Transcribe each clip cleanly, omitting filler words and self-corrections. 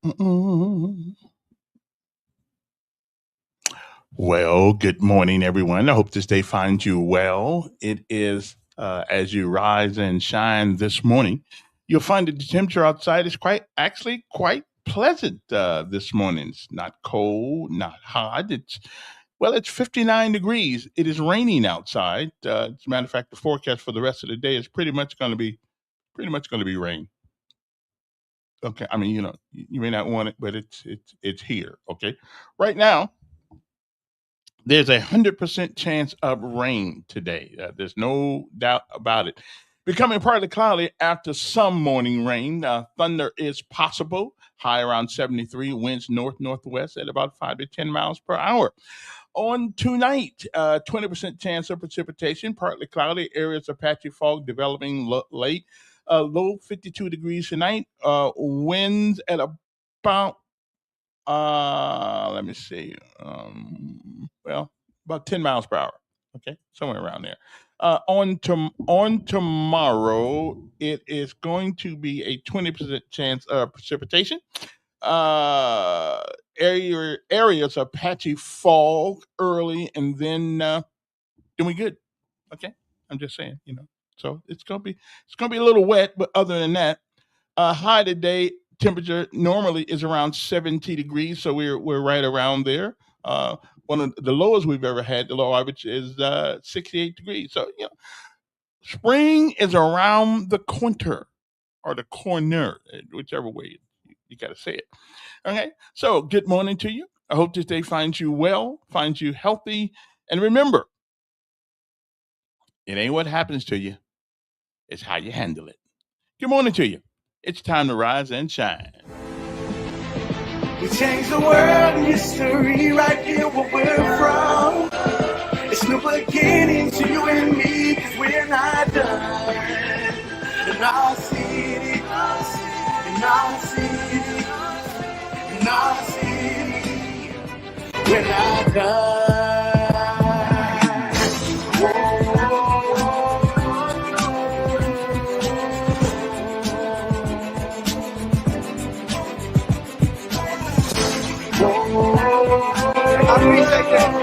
Mm. Well, good morning, everyone. I hope this day finds you well. It is as you rise and shine this morning. You'll find that the temperature outside is quite pleasant this morning. It's not cold, not hot. It's 59 degrees. It is raining outside. As a matter of fact, the forecast for the rest of the day is pretty much going to be rain. Okay, I mean, you may not want it, but it's here. Okay, right now there's 100% chance of rain today. There's no doubt about it. Becoming partly cloudy after some morning rain. Thunder is possible. High around 73. Winds north northwest at about 5 to 10 miles per hour. On tonight, 20% chance of precipitation. Partly cloudy. Areas of patchy fog developing late. Low 52 degrees tonight. Winds at about let me see. About 10 miles per hour. Okay, somewhere around there. On tomorrow, it is going to be a 20% chance of precipitation. Uh, areas of patchy fog early, and then we good. Okay, I'm just saying. So it's gonna be a little wet, but other than that, high today temperature normally is around 70 degrees, so we're right around there. One of the lowest we've ever had, the low average is 68 degrees. So spring is around the corner or the corner, whichever way you got to say it. Okay, so good morning to you. I hope this day finds you well, finds you healthy, and remember, it ain't what happens to you; it's how you handle it. Good morning to you. It's time to rise and shine. We change the world and history right here where we're from. It's new beginning to you and me, cause we're not done. In our city, in our city, in our city, we're not done. I appreciate that.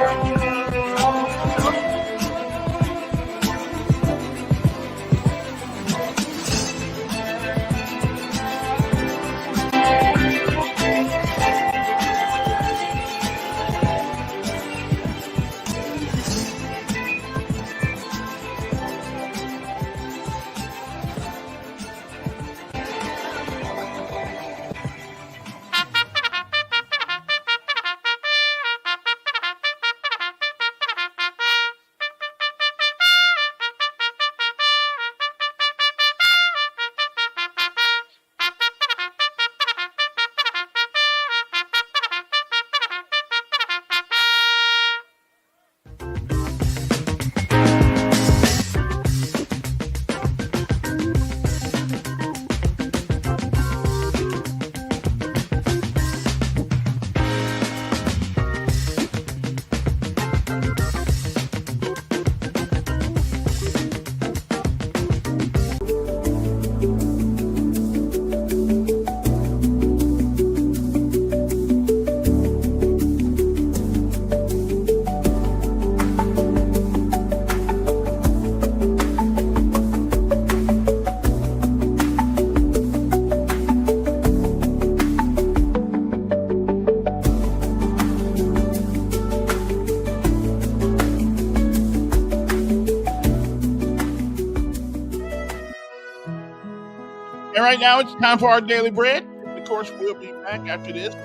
And right now, it's time for our daily bread. Of course, we'll be back after this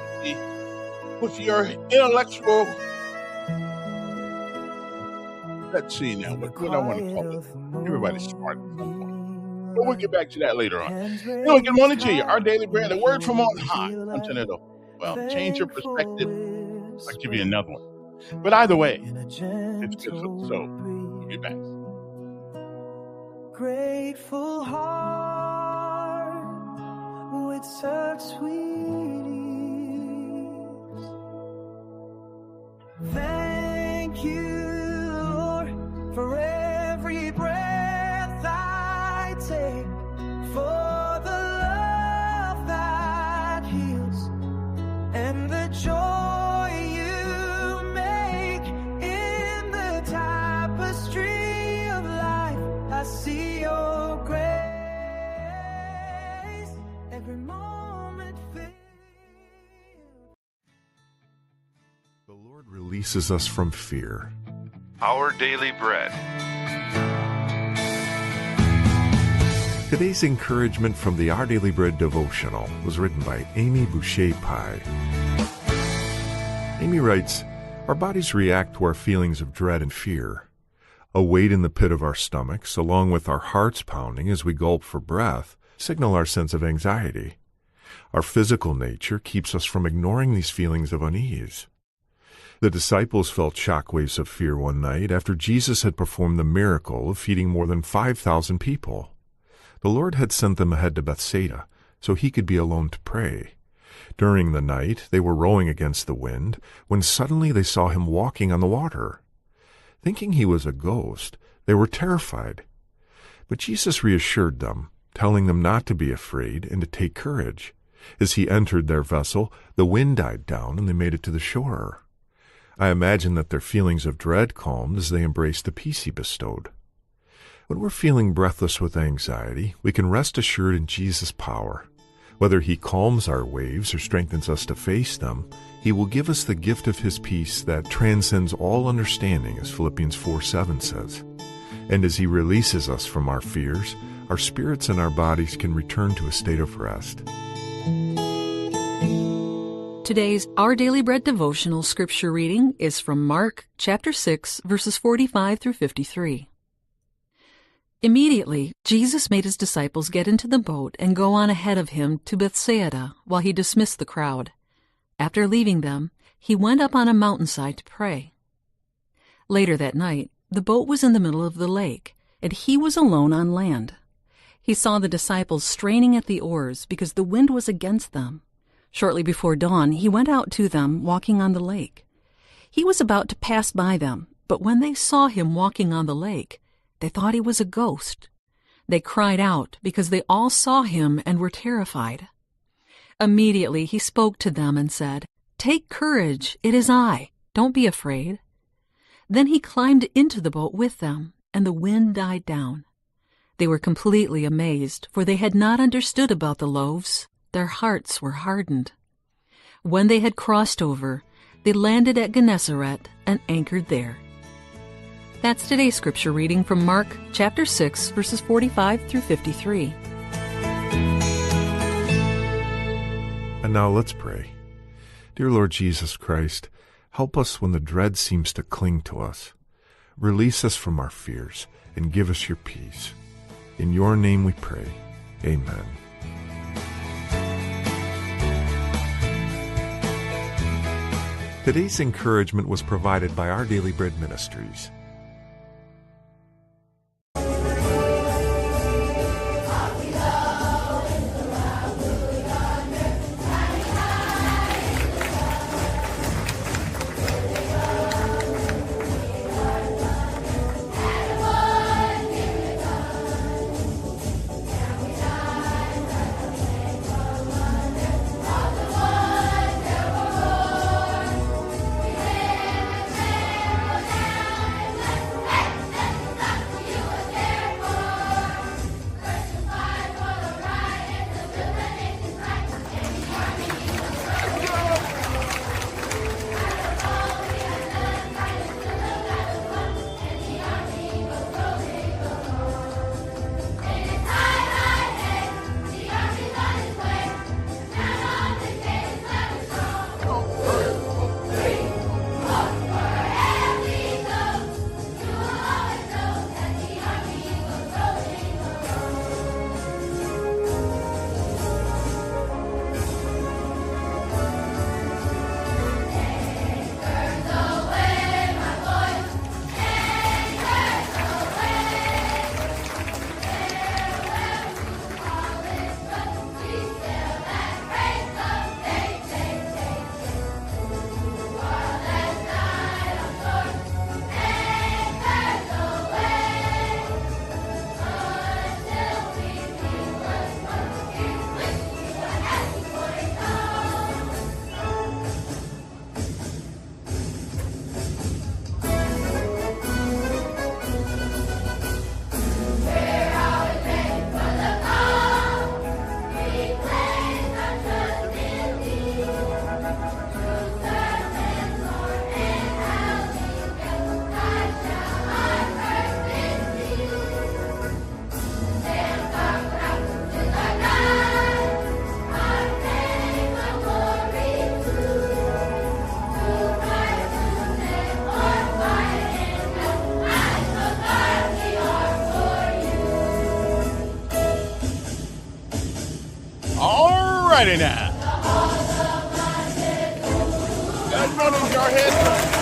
with your intellectual. Let's see now, what I want to call it. Everybody's smart at some point. But we'll get back to that later on. Anyway, good morning to you. Our daily bread, a word from on high. I'm Tanedo. Well, change your perspective. I'll give you another one. But either way, it's good. So we'll be back. Grateful heart with such sweet ease. Thank you, Lord, for every breath I take, for the love that heals the joy you make in the tapestry of life. I see your grace every moment filled. The Lord releases us from fear. Our Daily Bread. Today's encouragement from the Our Daily Bread devotional was written by Amy Boucher Pye. Amy writes, "Our bodies react to our feelings of dread and fear. A weight in the pit of our stomachs, along with our hearts pounding as we gulp for breath, signal our sense of anxiety. Our physical nature keeps us from ignoring these feelings of unease. The disciples felt shockwaves of fear one night after Jesus had performed the miracle of feeding more than 5,000 people. The Lord had sent them ahead to Bethsaida so he could be alone to pray. During the night, they were rowing against the wind when suddenly they saw him walking on the water. Thinking he was a ghost, they were terrified. But Jesus reassured them, telling them not to be afraid and to take courage. As he entered their vessel, the wind died down and they made it to the shore. I imagine that their feelings of dread calmed as they embraced the peace he bestowed. When we're feeling breathless with anxiety, we can rest assured in Jesus' power. Whether he calms our waves or strengthens us to face them, he will give us the gift of his peace that transcends all understanding, as Philippians 4:7 says. And as he releases us from our fears, our spirits and our bodies can return to a state of rest. Today's Our Daily Bread devotional scripture reading is from Mark chapter 6, verses 45 through 53. Immediately, Jesus made his disciples get into the boat and go on ahead of him to Bethsaida while he dismissed the crowd. After leaving them, he went up on a mountainside to pray. Later that night, the boat was in the middle of the lake, and he was alone on land. He saw the disciples straining at the oars because the wind was against them. Shortly before dawn, he went out to them walking on the lake. He was about to pass by them, but when they saw him walking on the lake, they thought he was a ghost. They cried out because they all saw him and were terrified. Immediately he spoke to them and said, "Take courage, it is I. Don't be afraid." Then he climbed into the boat with them, and the wind died down. They were completely amazed, for they had not understood about the loaves. Their hearts were hardened. When they had crossed over, they landed at Gennesaret and anchored there. That's today's scripture reading from Mark chapter 6, verses 45 through 53. And now let's pray. Dear Lord Jesus Christ, help us when the dread seems to cling to us. Release us from our fears and give us your peace. In your name we pray. Amen. Today's encouragement was provided by Our Daily Bread Ministries. righty now. Good morning, Jarhead.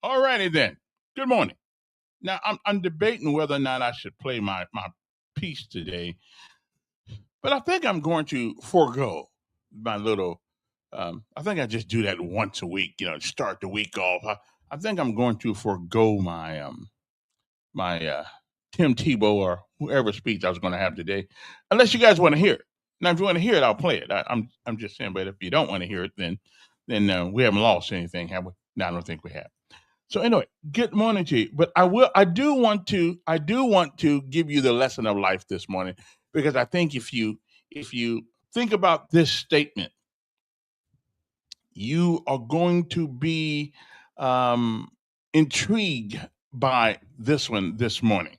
All righty then. Good morning. Now I'm debating whether or not I should play my piece today, but I think I'm going to forego my little. I think I just do that once a week. Start the week off. I think I'm going to forego my Tim Tebow or whoever speech I was going to have today, unless you guys want to hear it. Now, if you want to hear it, I'll play it. I'm just saying. But if you don't want to hear it, then we haven't lost anything, have we? No, I don't think we have. So anyway, good morning to you. But I do want to give you the lesson of life this morning, because I think if you think about this statement, you are going to be intrigued by this one this morning.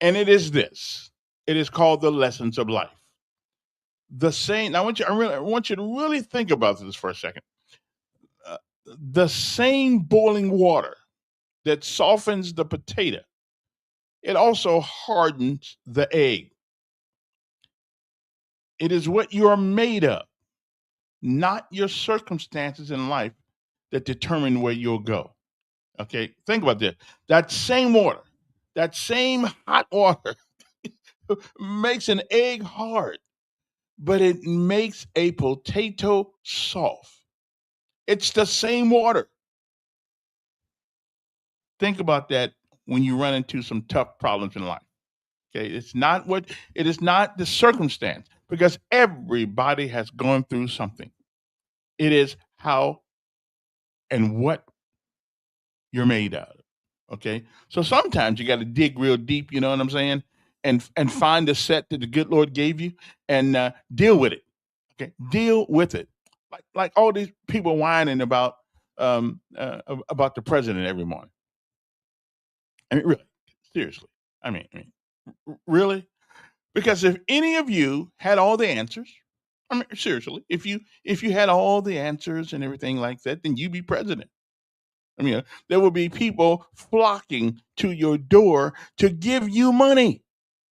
And it is this. It is called the lessons of life. The same. Now, I want you to really think about this for a second. The same boiling water that softens the potato, it also hardens the egg. It is what you are made of, not your circumstances in life, that determine where you'll go. Okay, think about this. That same water, that same hot water makes an egg hard, but it makes a potato soft. It's the same water. Think about that when you run into some tough problems in life. Okay, it is not the circumstance, because everybody has gone through something. It is how and what you're made out of. Okay, so sometimes you got to dig real deep. You know what I'm saying? And find the set that the good Lord gave you, and deal with it. Okay, deal with it. Like all these people whining about the president every morning. I mean, really, seriously. I mean, really? Because if any of you had all the answers, I mean, seriously, if you had all the answers and everything like that, then you'd be president. I mean, there would be people flocking to your door to give you money,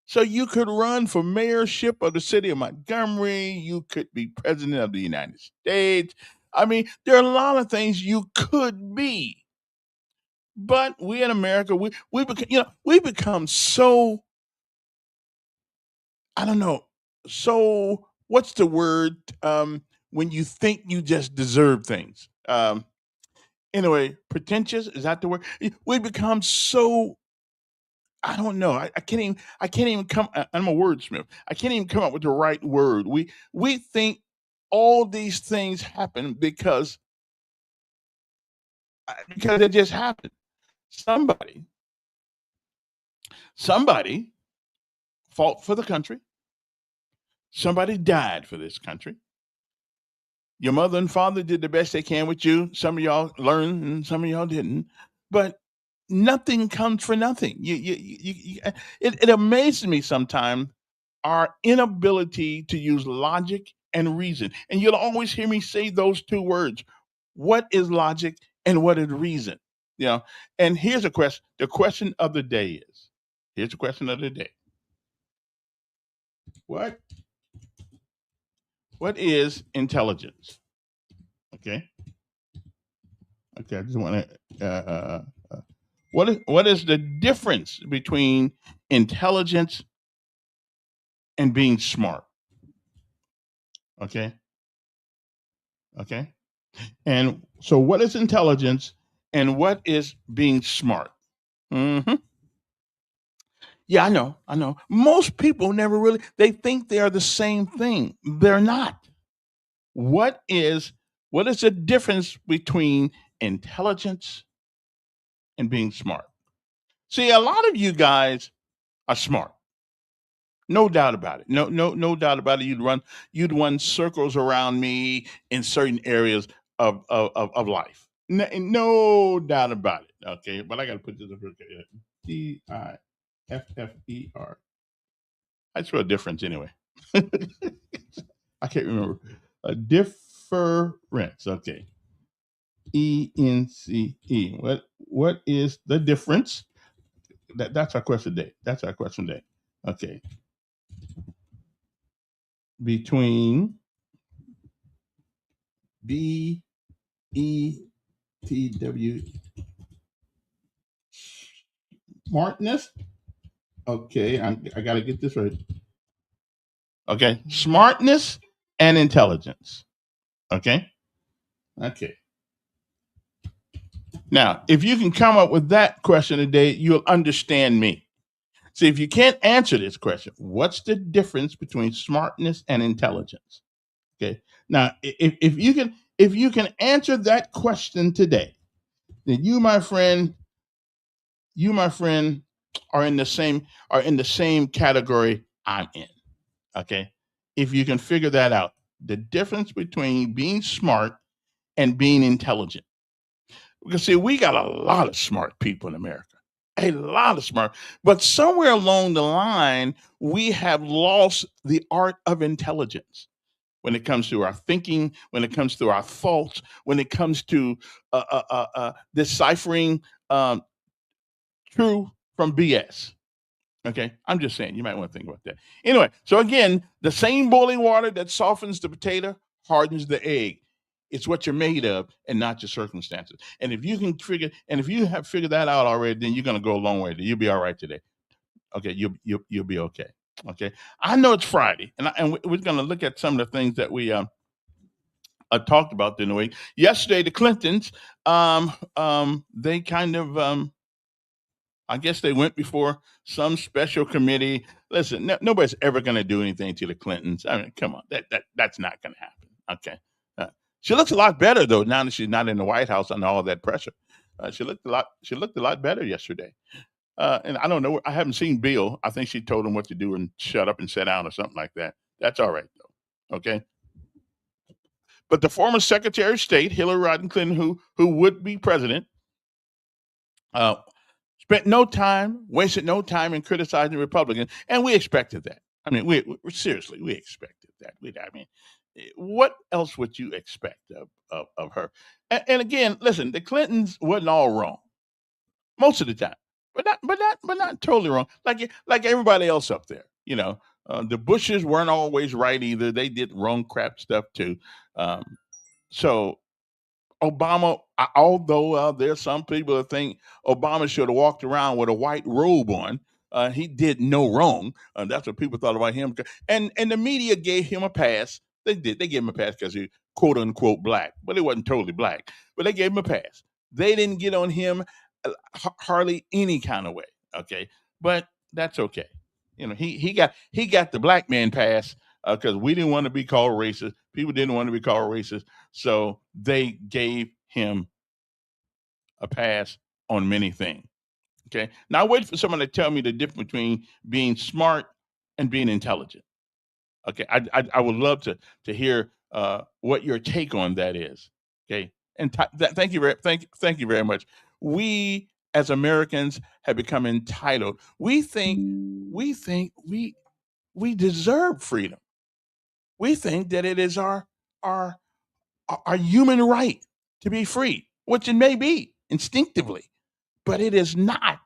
so you could run for mayorship of the city of Montgomery. You could be president of the United States. I mean, there are a lot of things you could be. But we in America, we become so, I don't know, so what's the word? When you think you just deserve things. Anyway, pretentious, is that the word? We become so, I don't know. I can't even come. I'm a wordsmith. I can't even come up with the right word. We think all these things happen because it just happened. Somebody fought for the country. Somebody died for this country. Your mother and father did the best they can with you. Some of y'all learned, and some of y'all didn't. But nothing comes for nothing. It amazes me sometimes, our inability to use logic and reason. And you'll always hear me say those two words. What is logic and what is reason? And here's a question. The question of the day is, here's the question of the day. What is intelligence? Okay. I just want to. What is the difference between intelligence and being smart? Okay. And so, what is intelligence and what is being smart? Mm-hmm. Yeah, I know. Most people never really, they think they are the same thing. They're not. What is the difference between intelligence and being smart? See, a lot of you guys are smart. No doubt about it. No doubt about it. You'd run circles around me in certain areas of life. No doubt about it. Okay, but I got to put this up here. Difffer. I spell difference anyway. I can't remember. A difference. Okay. ENCE. What is the difference? That's our question today. That's our question today. Okay. Between BETW smartness. Okay, I got to get this right. Okay, smartness and intelligence. Okay. Okay. Now, if you can come up with that question today, you'll understand me. See, if you can't answer this question, what's the difference between smartness and intelligence? Okay. Now, if you can answer that question today, then you, my friend, are in the same category I'm in. Okay. If you can figure that out, the difference between being smart and being intelligent. Because see, we got a lot of smart people in America. A lot of smart, but somewhere along the line, we have lost the art of intelligence when it comes to our thinking, when it comes to our thoughts, when it comes to deciphering um, true from BS. Okay, I'm just saying, you might want to think about that. Anyway, so again, the same boiling water that softens the potato hardens the egg. It's what you're made of and not your circumstances. And if you have figured that out already, then you're going to go a long way. You'll be all right today. Okay, you'll be okay. Okay, I know it's Friday, and we're going to look at some of the things that we talked about during the week. Yesterday, the Clintons, they kind of I guess they went before some special committee. Listen, nobody's ever going to do anything to the Clintons. I mean, come on, that's not going to happen. Okay, she looks a lot better though now that she's not in the White House under all that pressure. She looked a lot. She looked a lot better yesterday. And I don't know. I haven't seen Bill. I think she told him what to do and shut up and sit down or something like that. That's all right though. Okay. But the former Secretary of State Hillary Rodham Clinton, who would be president, uh, wasted no time in criticizing Republicans, and we expected that. I mean, we seriously, we expected that. What else would you expect of her? And again, listen, the Clintons wasn't all wrong most of the time, but not totally wrong. Like everybody else up there, the Bushes weren't always right either. They did wrong crap stuff too. Um, so Obama, although there's some people that think Obama should have walked around with a white robe on, he did no wrong. That's what people thought about him. And the media gave him a pass. They did. They gave him a pass because he quote unquote black, but it wasn't totally black. But they gave him a pass. They didn't get on him hardly any kind of way. Okay, but that's okay. He got the black man pass because we didn't want to be called racist. People didn't want to be called racist, so they gave him a pass on many things. Okay. Now I wait for someone to tell me the difference between being smart and being intelligent. Okay. I would love to hear what your take on that is. Okay. And thank you very much. We as Americans have become entitled. We think we deserve freedom. We think that it is our our human right to be free, which it may be instinctively, but it is not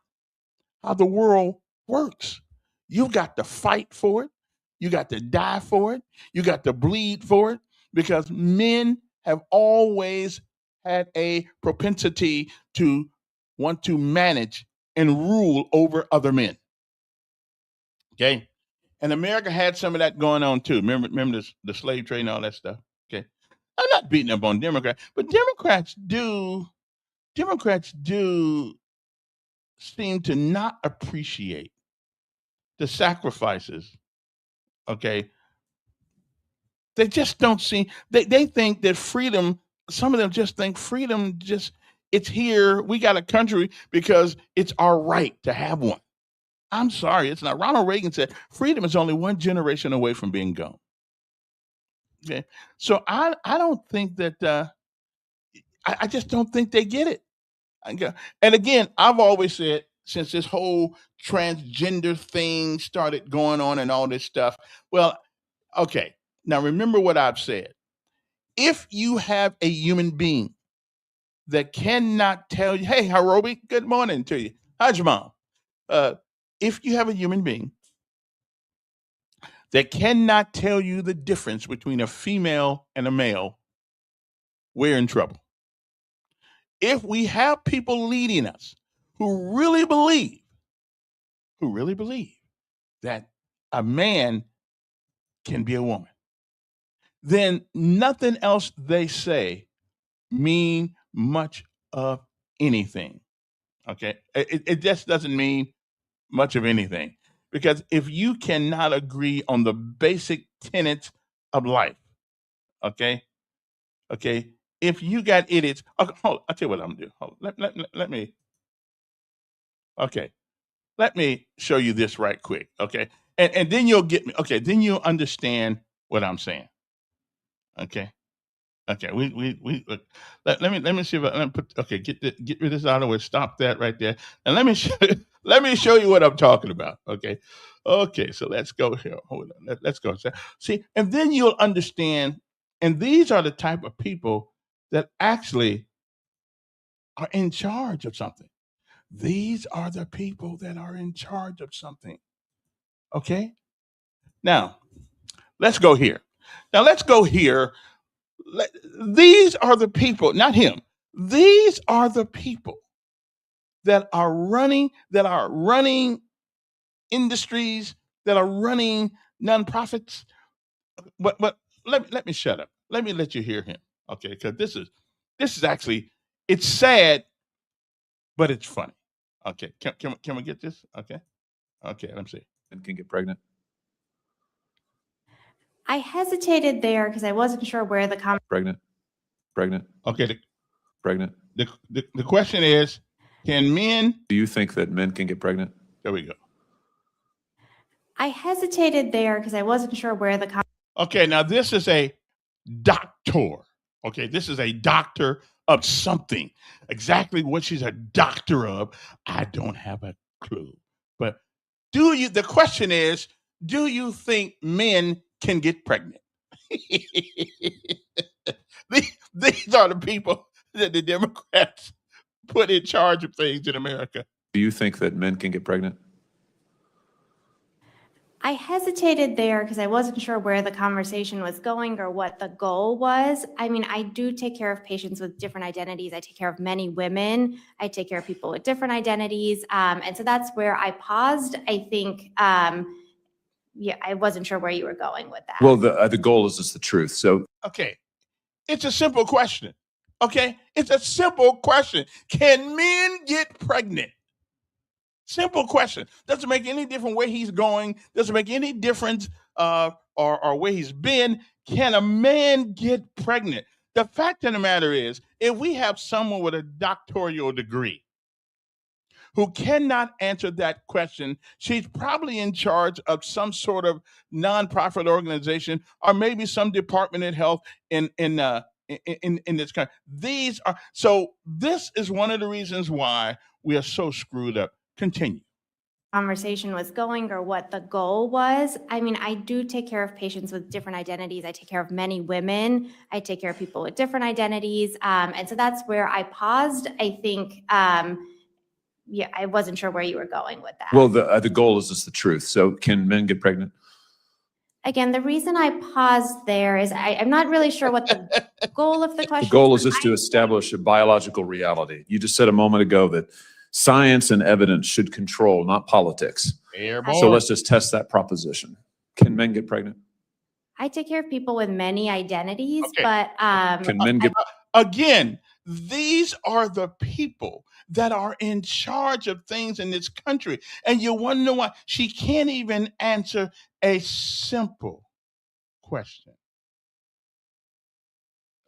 how the world works. You've got to fight for it. You got to die for it. You got to bleed for it because men have always had a propensity to want to manage and rule over other men. Okay. And America had some of that going on too. Remember the slave trade and all that stuff. Okay. I'm not beating up on Democrats, but Democrats do seem to not appreciate the sacrifices. Okay. They just don't see they think that freedom, some of them just think freedom just it's here. We got a country because it's our right to have one. I'm sorry, it's not. Ronald Reagan said freedom is only one generation away from being gone. Okay, so I don't think that I just don't think they get it. And again, I've always said since this whole transgender thing started going on and all this stuff. Well, okay, now remember what I've said. If you have a human being that cannot tell you, "Hey, Harobi, good morning to you. How's your mom?" Uh, if you have a human being that cannot tell you the difference between a female and a male, we're in trouble. If we have people leading us who really believe that a man can be a woman, then nothing else they say mean much of anything. Okay, it just doesn't mean much of anything because if you cannot agree on the basic tenets of life, okay, okay, if you got idiots, okay, hold, I'll tell you what I'm gonna do. Hold, let me, okay, let me show you this right quick, okay, and then you'll get me, okay, then you'll understand what I'm saying, okay. Okay, we let me see if let me put okay, get rid of this out of the way. Stop that right there. And let me let me show you what I'm talking about. Okay. Okay, so let's go here. Hold on. Let's go. See, and then you'll understand. And these are the type of people that actually are in charge of something. These are the people that are in charge of something. Okay? Now, let's go here. Now let's go here. These are the people, not him. These are the people that are running industries, that are running nonprofits. But let me shut up. Let me let you hear him. Okay, because this is actually it's sad, but it's funny. Okay, can we get this? Okay, okay. Let me see. And can get pregnant. I hesitated there because I wasn't sure where the comment. Pregnant. Okay, Pregnant. the question is, can men? Do you think that men can get pregnant? There we go. I hesitated there because I wasn't sure where the comment. Okay, now this is a doctor. Okay, this is a doctor of something. Exactly what she's a doctor of, I don't have a clue. But the question is, do you think men can get pregnant? These are the people that the Democrats put in charge of things in America. Do you think that men can get pregnant? I hesitated there because I wasn't sure where the conversation was going or what the goal was. I mean, I do take care of patients with different identities. I take care of many women. I take care of people with different identities. And so that's where I paused. I think, yeah, I wasn't sure where you were going with that. Well, the goal is just the truth. So, okay, it's a simple question. Okay, it's a simple question. Can men get pregnant? Simple question. Doesn't make any difference where he's going. Doesn't make any difference or where he's been. Can a man get pregnant? The fact of the matter is, if we have someone with a doctoral degree who cannot answer that question, she's probably in charge of some sort of nonprofit organization or maybe some department of health in this country. This is one of the reasons why we are so screwed up. Continue. Conversation was going or what the goal was. I mean, I do take care of patients with different identities. I take care of many women. I take care of people with different identities. And so that's where I paused. I think, yeah, I wasn't sure where you were going with that. well, the goal is just the truth. So, can men get pregnant? Again, the reason I paused there is I'm not really sure what the goal of the question The goal is but just to establish a biological reality. You just said a moment ago that science and evidence should control, not politics. So let's just test that proposition. Can men get pregnant? I take care of people with many identities, Okay. but Can men get Again, these are the people that are in charge of things in this country. And you wonder why she can't even answer a simple question.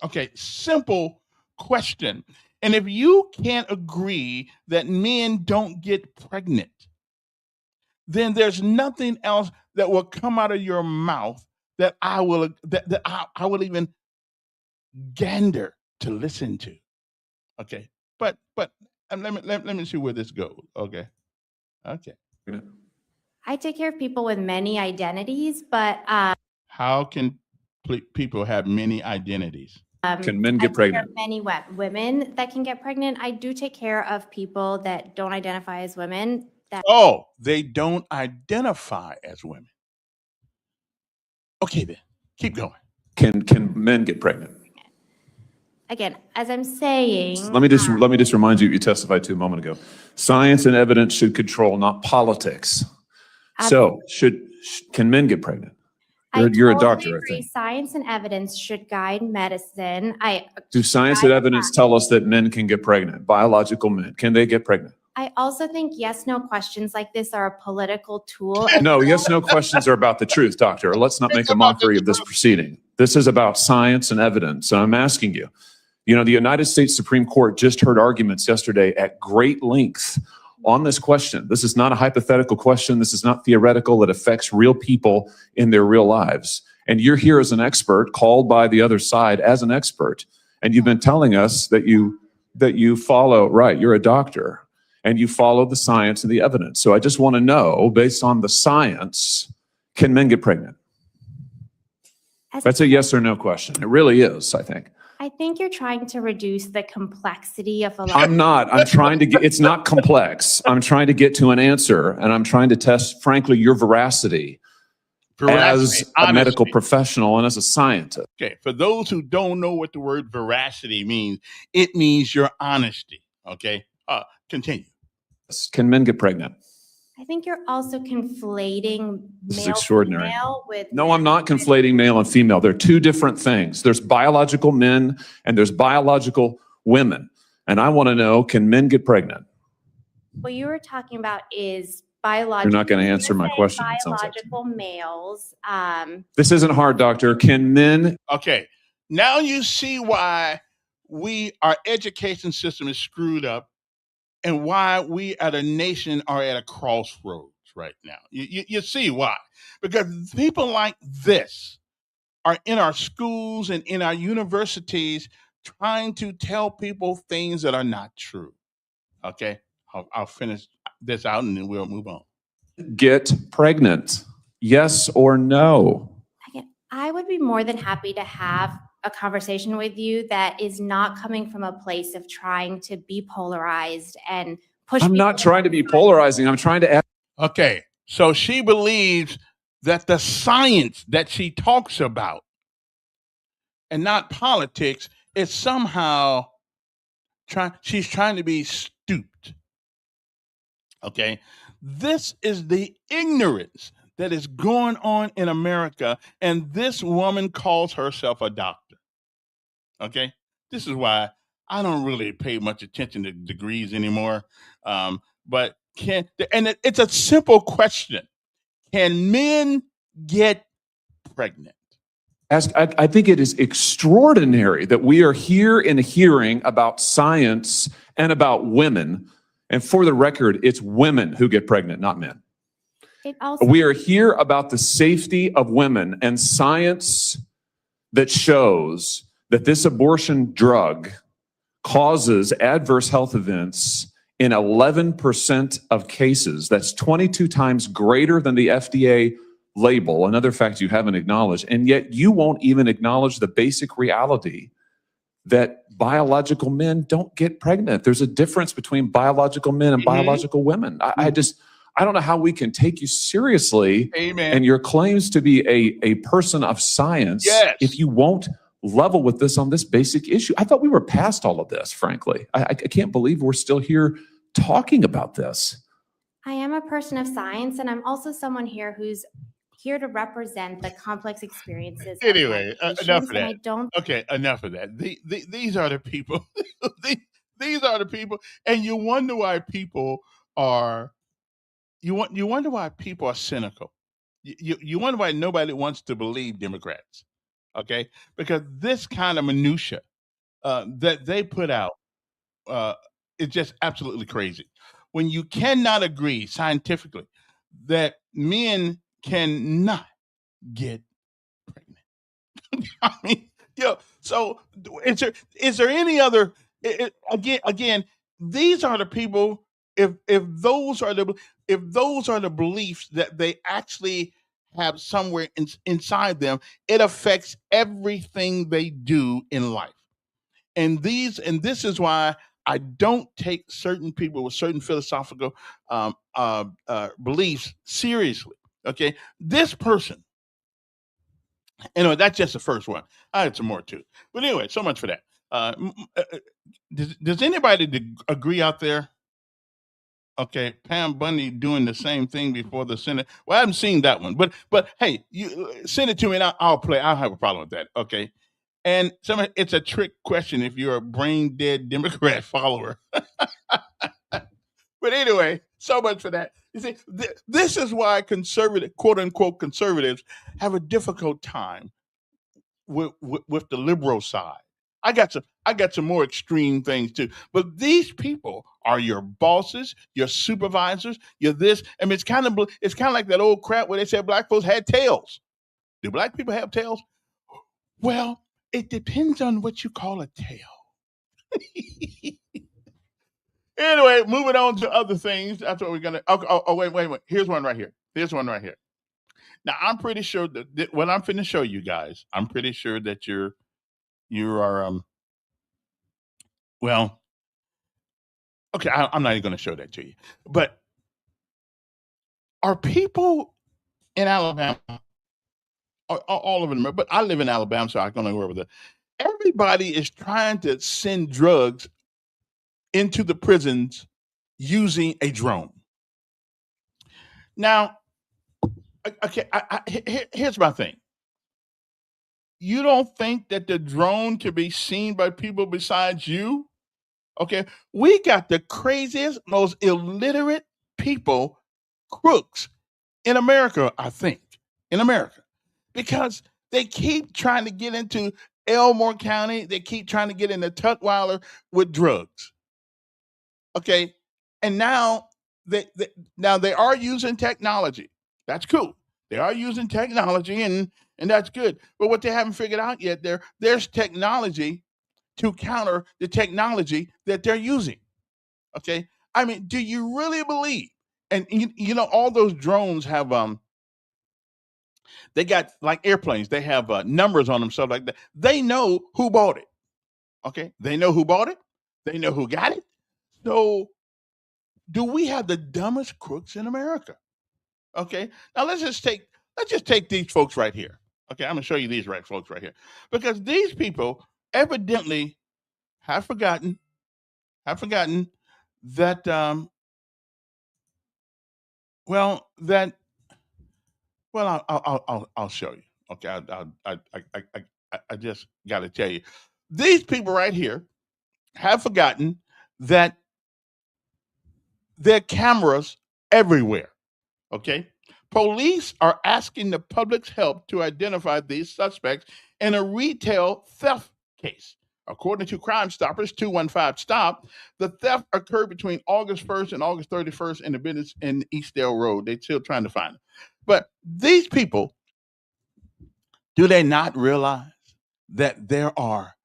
Okay, simple question. And if you can't agree that men don't get pregnant, then there's nothing else that will come out of your mouth that I will I will even gander to listen to. Okay, but let me see where this goes. Okay. I take care of people with many identities, but How can people have many identities? Can men I get take care of pregnant? many women that can get pregnant. I do take care of people that don't identify as women. That Oh, they don't identify as women. Okay, then keep going. Can men get pregnant? again, as I'm saying, Let me just remind you, you testified to a moment ago. Science and evidence should control, not politics. So can men get pregnant? You're a totally doctor, I agree. think. Science and evidence should guide medicine. Do science and evidence tell us that men can get pregnant? Biological men, can they get pregnant? I also think yes, no questions like this are a political tool. No, yes, no questions are about the truth, doctor. Let's not make a mockery of this proceeding. This is about science and evidence. And I'm asking you, the United States Supreme Court just heard arguments yesterday at great length on this question. This is not a hypothetical question. This is not theoretical. It affects real people in their real lives. And you're here as an expert, called by the other side as an expert. And you've been telling us that you follow, right, you're a doctor, and you follow the science and the evidence. So I just want to know, based on the science, can men get pregnant? That's a yes or no question. It really is, I think. I think you're trying to reduce the complexity of a lot. I'm not. I'm trying to get, it's not complex. I'm trying to get to an answer, and I'm trying to test, frankly, your veracity as a medical professional and as a scientist. Okay, for those who don't know what the word veracity means, it means your honesty. Okay, continue. Can men get pregnant? I think you're also conflating This is male extraordinary. female with No, I'm not conflating male and female. They're two different things. There's biological men and there's biological women. And I want to know, can men get pregnant? What you were talking about is biological. You're not going to answer my question. it sounds like. Biological males. This isn't hard, doctor. Can men? Okay, now you see why our education system is screwed up and why we as a nation are at a crossroads right now. You see why? Because people like this are in our schools and in our universities trying to tell people things that are not true. Okay, I'll finish this out and then we'll move on. Get pregnant? Yes or no? Again, I would be more than happy to have a conversation with you that is not coming from a place of trying to be polarized and push. I'm not trying to be polarizing. I'm trying to ask. Okay, so she believes that the science that she talks about and not politics is somehow she's trying to be stooped. Okay, this is the ignorance that is going on in America, and this woman calls herself a doctor. Okay, this is why I don't really pay much attention to degrees anymore. But it's a simple question: can men get pregnant? I think it is extraordinary that we are here in a hearing about science and about women. And for the record, it's women who get pregnant, not men. We are here about the safety of women and science that shows that this abortion drug causes adverse health events in 11% of cases. That's 22 times greater than the FDA label, another fact you haven't acknowledged. And yet you won't even acknowledge the basic reality that biological men don't get pregnant. There's a difference between biological men and biological women. I don't know how we can take you seriously. Amen. And your claims to be a person of science, if you won't level with this on this basic issue. I thought we were past all of this, frankly. I can't believe we're still here talking about this. I am a person of science, and I'm also someone here who's here to represent the complex experiences. Anyway, enough of that. I don't. Okay, enough of that. These are the people. These are the people, and you wonder why people are. You wonder why people are cynical. You wonder why nobody wants to believe Democrats. Okay, because this kind of minutia that they put out is just absolutely crazy. When you cannot agree scientifically that men cannot get pregnant. I mean, so is there any other again, these are the people, if those are the beliefs that they actually have somewhere inside them, it affects everything they do in life. And this is why I don't take certain people with certain philosophical beliefs seriously. Okay, this person, that's just the first one. I had some more too, but anyway, so much for that. Does anybody agree out there? Okay, Pam Bundy doing the same thing before the Senate. Well, I haven't seen that one, but hey, you send it to me and I'll play. I'll have a problem with that. Okay. And it's a trick question if you're a brain dead Democrat follower. But anyway, so much for that. You see, this is why quote unquote conservatives, have a difficult time with the liberal side. I got some more extreme things too. But these people are your bosses, your supervisors, you're this. I mean, it's kind of like that old crap where they said black folks had tails. Do black people have tails? Well, it depends on what you call a tail. Anyway, moving on to other things. That's what we're gonna. Oh, wait. Here's one right here. Now, I'm pretty sure that what I'm finna show you guys, I'm pretty sure that you are well. Okay, I'm not even going to show that to you. But are people in Alabama, all of them, but I live in Alabama, so I'm going to go over there. Everybody is trying to send drugs into the prisons using a drone. Now, okay, here's my thing. You don't think that the drone can be seen by people besides you? Okay, we got the craziest, most illiterate people, crooks in America, I think, because they keep trying to get into Elmore County. They keep trying to get into Tutwiler with drugs. Okay, and now they are using technology. That's cool. They are using technology, and that's good. But what they haven't figured out yet, there's technology to counter the technology that they're using. Okay, I mean, do you really believe? And all those drones have they got like airplanes. They have numbers on them, stuff like that. They know who bought it. Okay, they know who bought it. They know who got it. So, do we have the dumbest crooks in America? Okay, now let's just take these folks right here. Okay, I'm gonna show you these folks right here, because these people evidently have forgotten that I'll show you. Okay, I just got to tell you, these people right here have forgotten that there are cameras everywhere. Okay, police are asking the public's help to identify these suspects in a retail theft case. According to Crime Stoppers 215 Stop, the theft occurred between August 1st and August 31st in the business in Eastdale Road. They're still trying to find them. But these people, do they not realize that there are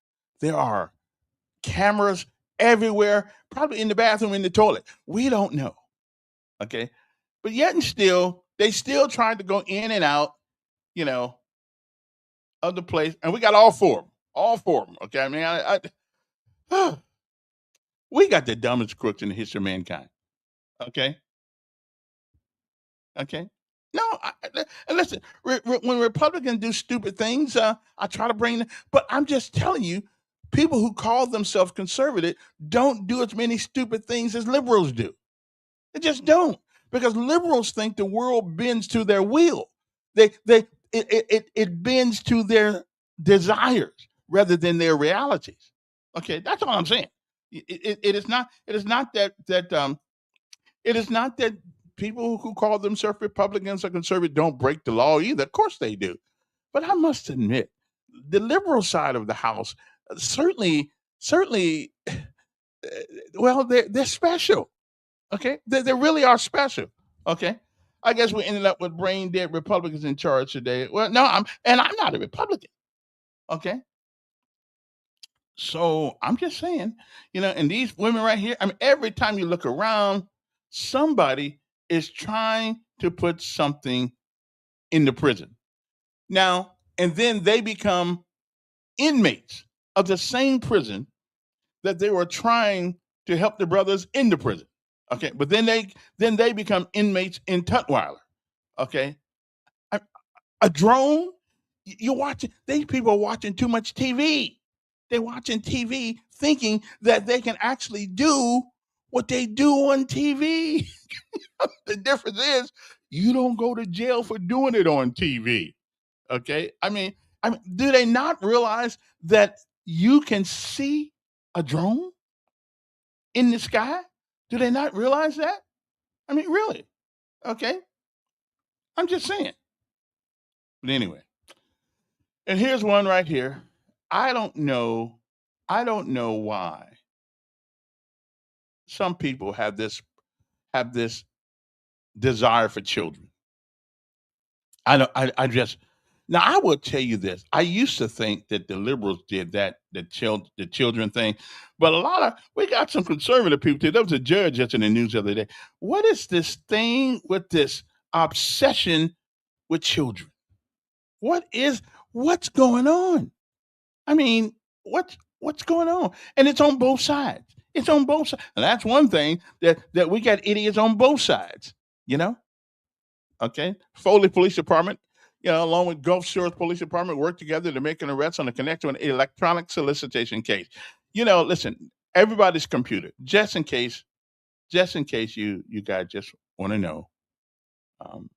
cameras everywhere, probably in the bathroom, in the toilet? We don't know. Okay. But yet and still, they still trying to go in and out, of the place. And we got all four of them. Okay. I mean, we got the dumbest crooks in the history of mankind. Okay. No, and listen, when Republicans do stupid things, I try to bring them. But I'm just telling you, people who call themselves conservative don't do as many stupid things as liberals do. They just don't, because liberals think the world bends to their will. It bends to their desires rather than their realities. Okay, that's all I'm saying. It is not that people who call themselves Republicans or conservative don't break the law either. Of course they do. But I must admit, the liberal side of the House certainly, well, they're special. Okay, they really are special. Okay, I guess we ended up with brain dead Republicans in charge today. Well, no, I'm not a Republican. Okay. So I'm just saying, and these women right here, I mean, every time you look around, somebody is trying to put something in the prison. Now, and then they become inmates of the same prison that they were trying to help the brothers in the prison. Okay, but then they become inmates in Tutwiler. Okay, a drone. You're watching. These people are watching too much TV. They're watching TV, thinking that they can actually do what they do on TV. The difference is you don't go to jail for doing it on TV. Okay, I mean, do they not realize that you can see a drone in the sky? Do they not realize that? I mean, really? Okay, I'm just saying. But anyway, and here's one right here. I don't know. I don't know why some people have this desire for children. I don't. I just now I will tell you this. I used to think that the liberals did that, the children thing, but we got some conservative people too. There was a judge just in the news the other day. What is this thing with this obsession with children? What's going on? I mean, what's going on? And it's on both sides. It's on both sides. And that's one thing that we got idiots on both sides, you know? Okay. Foley Police Department, along with Gulf Shores Police Department, work together to make an arrest on a connection to an electronic solicitation case. Listen, everybody's computer, just in case you guys just want to know, um,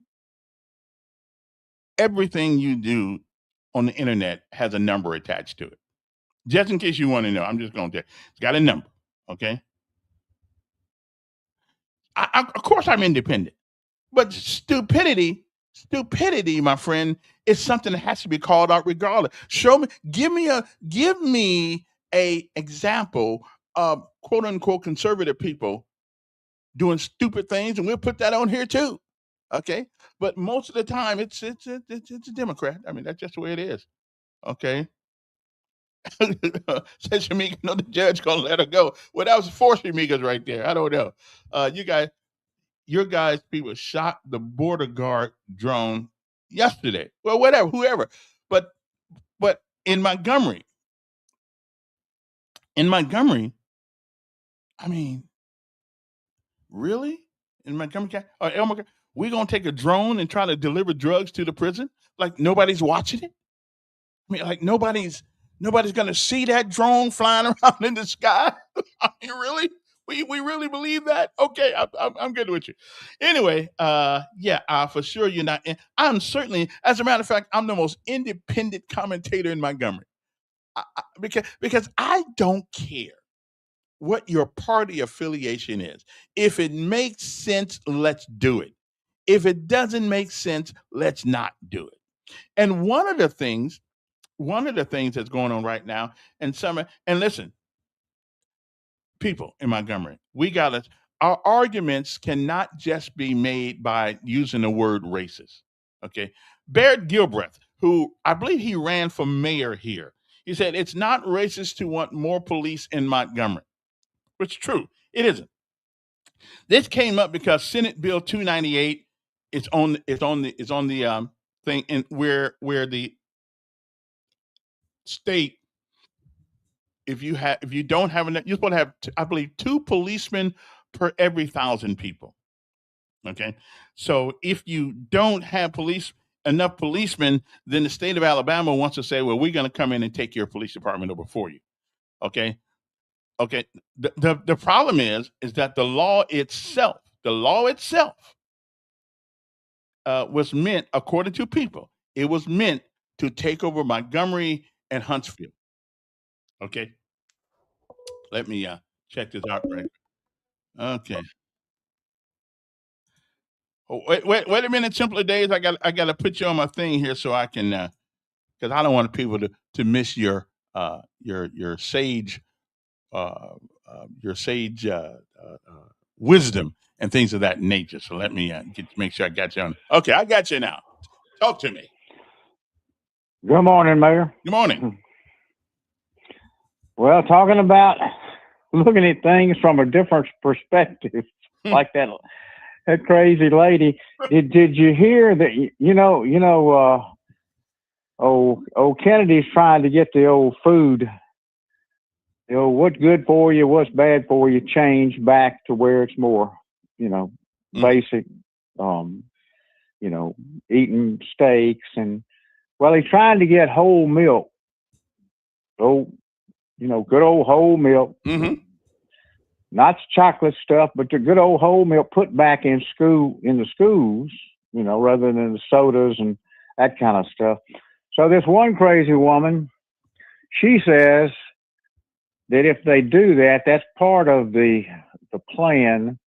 everything you do on the internet has a number attached to it. Just in case you want to know, I'm just going to tell you, it's got a number. Okay. Of course, I'm independent, but stupidity, my friend, is something that has to be called out regardless. Give me a example of quote unquote conservative people doing stupid things, and we'll put that on here too. Okay, but most of the time, it's a Democrat. I mean, that's just the way it is. Okay. Says Shamika, no, the judge gonna let her go. Well, that was four Shamikas right there. I don't know. Your guys, people shot the border guard drone yesterday. Well, whatever, whoever. But in Montgomery, I mean, really? In Montgomery, we're gonna take a drone and try to deliver drugs to the prison? Like nobody's watching it? I mean, like nobody's gonna see that drone flying around in the sky. I mean, really? We really believe that? Okay, I'm good with you. Anyway, yeah, for sure you're not. I'm certainly, as a matter of fact, I'm the most independent commentator in Montgomery, because I don't care what your party affiliation is. If it makes sense, let's do it. If it doesn't make sense, let's not do it. And one of the things that's going on right now, and listen, people in Montgomery, our arguments cannot just be made by using the word racist. Okay. Barrett Gilbreth, who I believe he ran for mayor here, he said it's not racist to want more police in Montgomery, which is true. It isn't. This came up because Senate Bill 298 is on the thing, and where the state, if you don't have enough, you're supposed to have, I believe, 2 policemen per every 1,000 people. Okay, so if you don't have enough policemen, then the state of Alabama wants to say, well, we're going to come in and take your police department over for you. Okay. The problem is that the law itself was meant, according to people, it was meant to take over Montgomery and Huntsville. Okay. Let me check this out right. Okay. Oh, wait a minute, Simpler Days. I got to put you on my thing here so I can, because I don't want people to miss your sage uh, your sage wisdom and things of that nature. So let me make sure I got you on. Okay, I got you now. Talk to me. Good morning, Mayor. Good morning. Well, talking about looking at things from a different perspective, like that crazy lady. Did you hear that? Old Kennedy's trying to get the old food, what's good for you, what's bad for you, change back to where it's more, basic. Eating steaks and, well, he's trying to get whole milk. Good old whole milk. Mm-hmm. Not chocolate stuff, but the good old whole milk put back in the schools, rather than the sodas and that kind of stuff. So this one crazy woman, she says that if they do that, that's part of the plan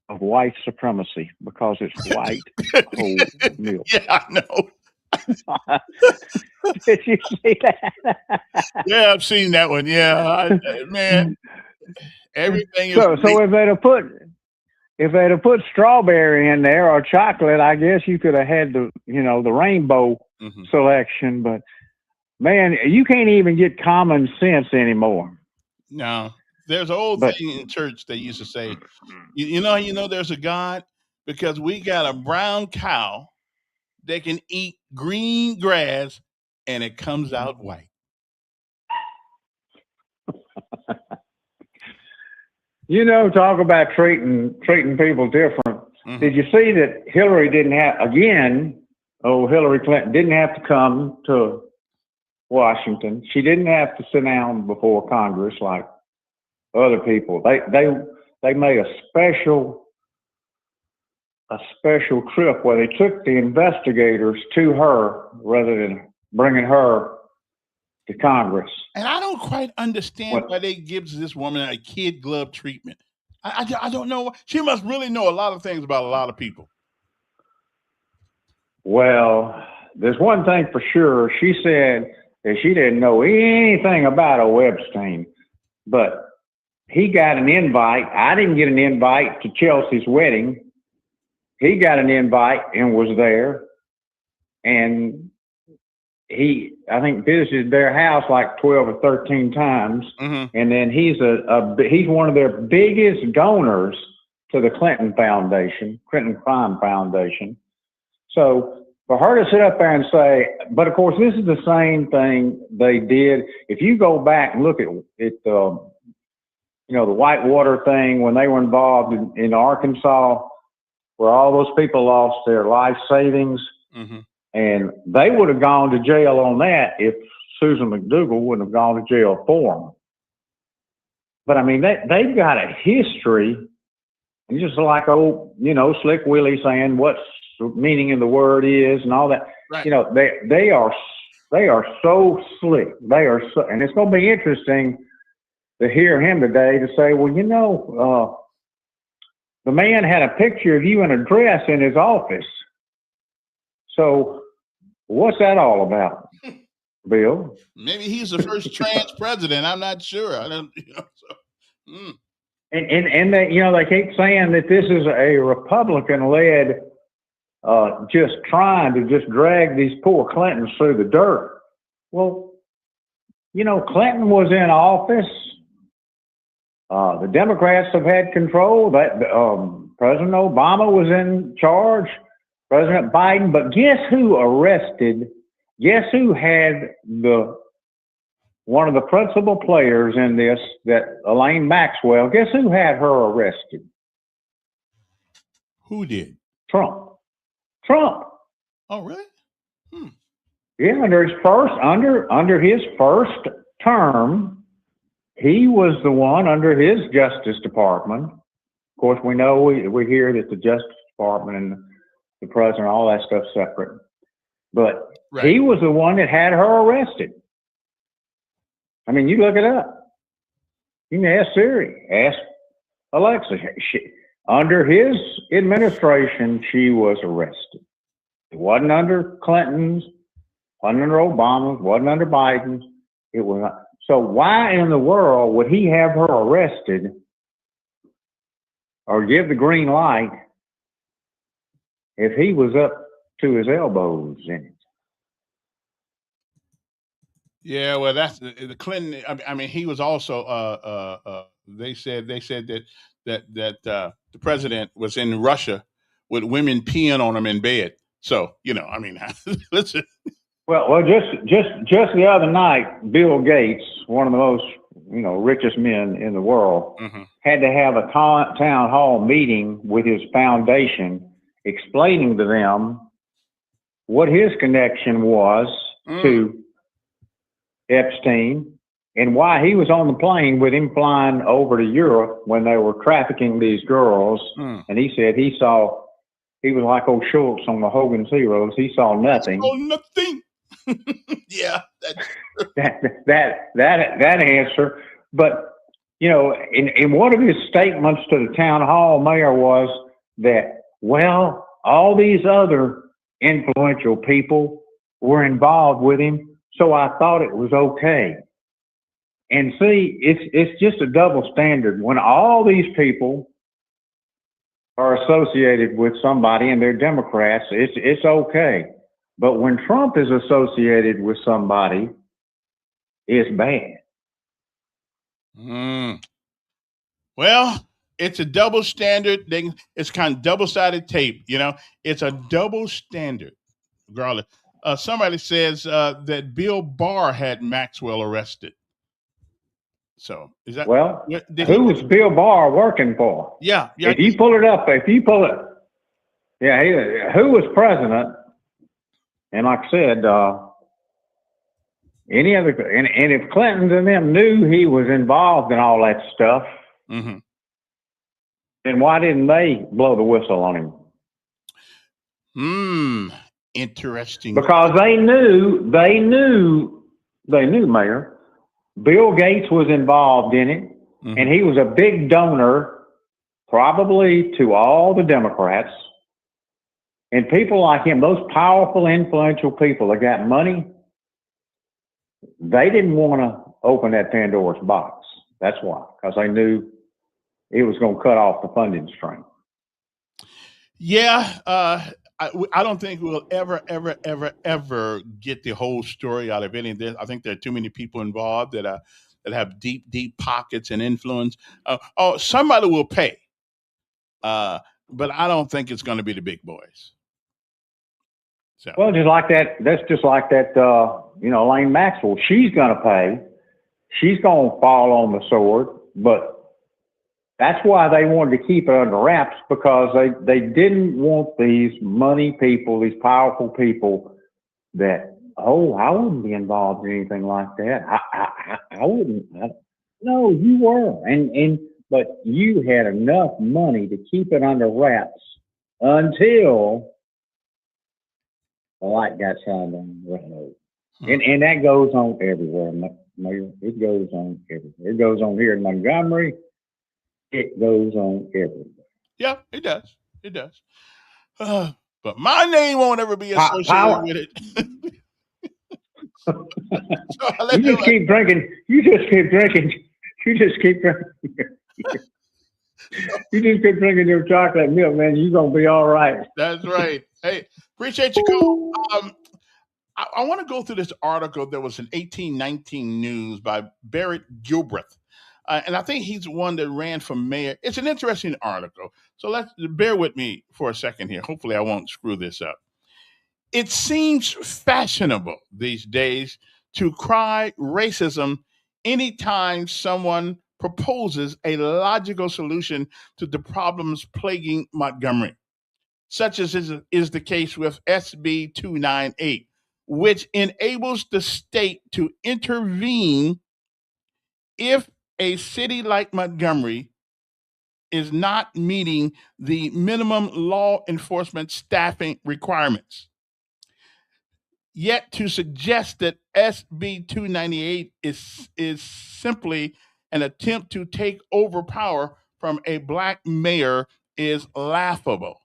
of white supremacy, because it's white whole milk. Yeah, I know. Did you see that? Yeah, I've seen that one. Yeah, man. Everything is so if they'd have put strawberry in there or chocolate, I guess you could have had the rainbow selection. But man, you can't even get common sense anymore. No, there's an old thing in church they used to say, you know, there's a God because we got a brown cow that can eat green grass and it comes out white. Talk about treating people different. Mm-hmm. Did you see that Hillary Hillary Clinton didn't have to come to Washington. She didn't have to sit down before Congress like other people. They made a special trip where they took the investigators to her rather than bringing her to Congress. And I don't quite understand why they gives this woman a kid glove treatment. I don't know. She must really know a lot of things about a lot of people. Well, there's one thing for sure. She said that she didn't know anything about Epstein, but he got an invite. I didn't get an invite to Chelsea's wedding. He got an invite and was there. And I think visited their house like 12 or 13 times. Mm-hmm. And then he's one of their biggest donors to the Clinton Crime Foundation. So for her to sit up there and say, but of course, this is the same thing they did. If you go back and look at the Whitewater thing when they were involved in Arkansas, where all those people lost their life savings. Mm-hmm. And they would have gone to jail on that if Susan McDougal wouldn't have gone to jail for them. But I mean, they've got a history, and just like Slick Willie saying what's the meaning of the word is and all that. Right. They are so slick. They are so, and it's going to be interesting to hear him today to say, well, the man had a picture of you in a dress in his office. So what's that all about, Bill? Maybe he's the first trans president. I'm not sure. I don't. And they keep saying that this is a Republican-led, just trying to just drag these poor Clintons through the dirt. Well, Clinton was in office. The Democrats have had control. That President Obama was in charge. President Biden, but guess who had one of the principal players in this, that Elaine Maxwell, guess who had her arrested? Who did? Trump. Oh, really? Yeah, under his first term, he was the one under his Justice Department. Of course, we know we hear that the Justice Department and the president, all that stuff separate. But right. He was the one that had her arrested. I mean, you look it up. You can ask Siri, ask Alexa. Under his administration, she was arrested. It wasn't under Clinton's, wasn't under Obama's, wasn't under Biden's. It was not. So why in the world would he have her arrested or give the green light if he was up to his elbows in it. Yeah, well, that's the Clinton. I mean, he was also. They said that the president was in Russia with women peeing on him in bed. So I mean, listen. Well, just the other night, Bill Gates, one of the most richest men in the world, had to have a town hall meeting with his foundation, explaining to them what his connection was to Epstein and why he was on the plane with him flying over to Europe when they were trafficking these girls. And he said he was like old Schultz on the Hogan's Heroes. He saw nothing. Oh, nothing. Yeah, that answer. But in one of his statements to the town hall mayor was that, well, all these other influential people were involved with him, so I thought it was okay. And see, it's just a double standard when all these people are associated with somebody and they're Democrats. It's okay. But when Trump is associated with somebody, it's bad. Well, it's a double standard thing. It's kind of double-sided tape, It's a double standard, regardless. Somebody says that Bill Barr had Maxwell arrested. So is that who was Bill Barr working for? Yeah. If you pull it, who was president? And like I said, any other, and if Clinton and them knew he was involved in all that stuff, then why didn't they blow the whistle on him? Interesting. Because they knew, Mayor, Bill Gates was involved in it, and he was a big donor, probably to all the Democrats. And people like him, those powerful, influential people that got money, they didn't want to open that Pandora's box. That's why, because they knew it was going to cut off the funding stream. Yeah, I don't think we'll ever get the whole story out of any of this. I think there are too many people involved that have deep pockets and influence. Somebody will pay, but I don't think it's going to be the big boys. So. Well, just like that. That's just like that. Elaine Maxwell. She's going to pay. She's going to fall on the sword. But that's why they wanted to keep it under wraps, because they didn't want these money people, these powerful people that, I wouldn't be involved in anything like that. I wouldn't. No, you were. But you had enough money to keep it under wraps until the light got shined on the road. And that goes on everywhere, Mayor. It goes on everywhere. It goes on here in Montgomery. It goes on everywhere. Yeah, it does. It does. But my name won't ever be associated with it. You just keep drinking. You just keep drinking. You just keep drinking your chocolate milk, man. You're going to be all right. That's right. Hey, appreciate you, Cole. I want to go through this article that was in 1819 News by Barrett Gilbreth. And I think he's the one that ran for mayor. It's an interesting article. So bear with me for a second here. Hopefully I won't screw this up. It seems fashionable these days to cry racism anytime someone proposes a logical solution to the problems plaguing Montgomery, such as is the case with SB 298, which enables the state to intervene if a city like Montgomery is not meeting the minimum law enforcement staffing requirements. Yet to suggest that SB 298 is simply an attempt to take over power from a black mayor is laughable.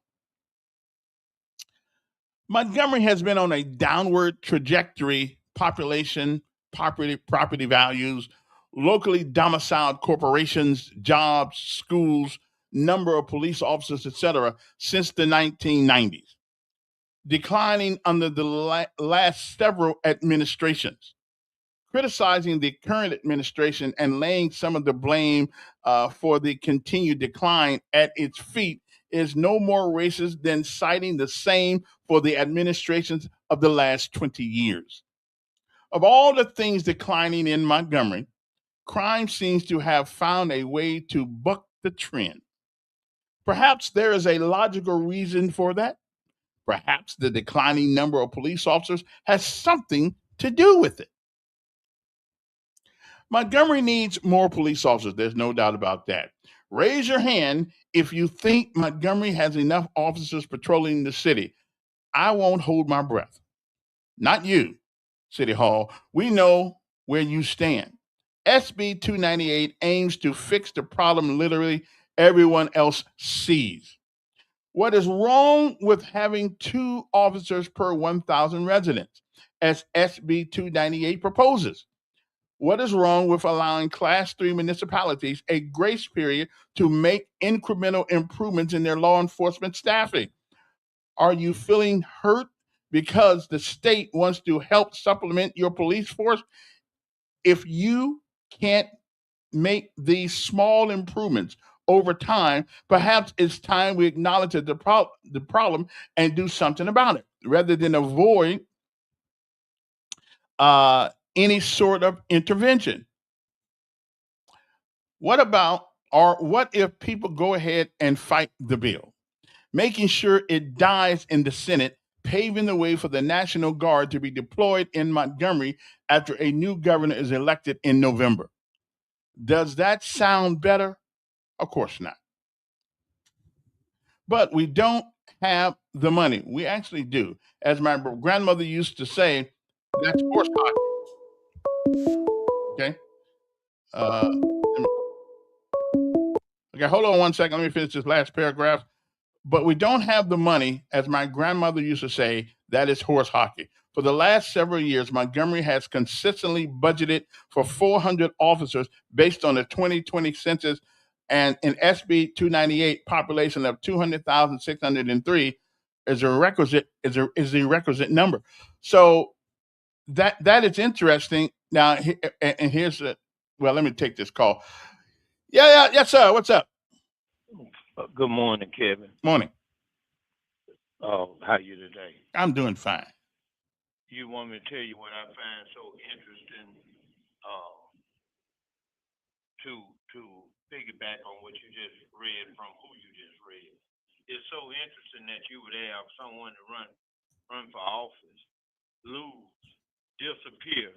Montgomery has been on a downward trajectory: population, property values, locally domiciled corporations, jobs, schools, number of police officers, etc., since the 1990s, declining under the last several administrations. Criticizing the current administration and laying some of the blame for the continued decline at its feet is no more racist than citing the same for the administrations of the last 20 years. Of all the things declining in Montgomery, crime seems to have found a way to buck the trend. Perhaps there is a logical reason for that. Perhaps the declining number of police officers has something to do with it. Montgomery needs more police officers. There's no doubt about that. Raise your hand if you think Montgomery has enough officers patrolling the city. I won't hold my breath. Not you, City Hall. We know where you stand. SB 298 aims to fix the problem literally everyone else sees. What is wrong with having 2 officers per 1,000 residents, as SB 298 proposes? What is wrong with allowing Class 3 municipalities a grace period to make incremental improvements in their law enforcement staffing? Are you feeling hurt because the state wants to help supplement your police force? If you can't make these small improvements over time, perhaps it's time we acknowledge the problem and do something about it rather than avoid any sort of intervention. What if people go ahead and fight the bill, making sure it dies in the Senate, paving the way for the National Guard to be deployed in Montgomery after a new governor is elected in November? Does that sound better? Of course not. But we don't have the money. We actually do. As my grandmother used to say, that's horse hockey. Okay. Okay, hold on one second. Let me finish this last paragraph. But we don't have the money, as my grandmother used to say, that is horse hockey. For the last several years, Montgomery has consistently budgeted for 400 officers based on the 2020 census, and in SB 298, population of 200,603 is the requisite number. So that is interesting. Now, and here's well, let me take this call. Yes, sir. What's up? Good morning, Kevin. Morning. How you today? I'm doing fine. You want me to tell you what I find so interesting? To piggyback on what you just read from who you just read. It's so interesting that you would have someone to run for office, lose, disappear,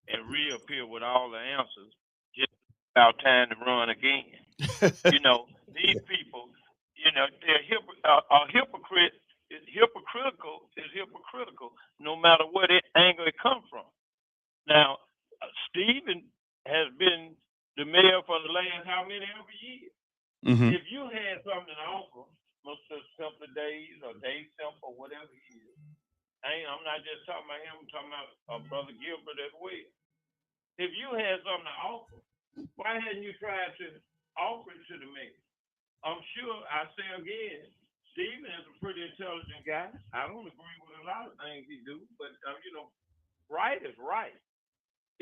and reappear with all the answers. Just about time to run again. These people, they're a hypocrite. Is hypocritical no matter what angle it comes from. Now, Stephen has been the mayor for the last how many ever years. Mm-hmm. If you had something to offer, Mr. Simple Days or Dave Simple, whatever he is, I'm not just talking about him, I'm talking about Brother Gilbert as well. If you had something to offer, why hadn't you tried to offer it to the mayor? I'm sure, I say again, Stephen is a pretty intelligent guy. I don't agree with a lot of things he do, but right is right.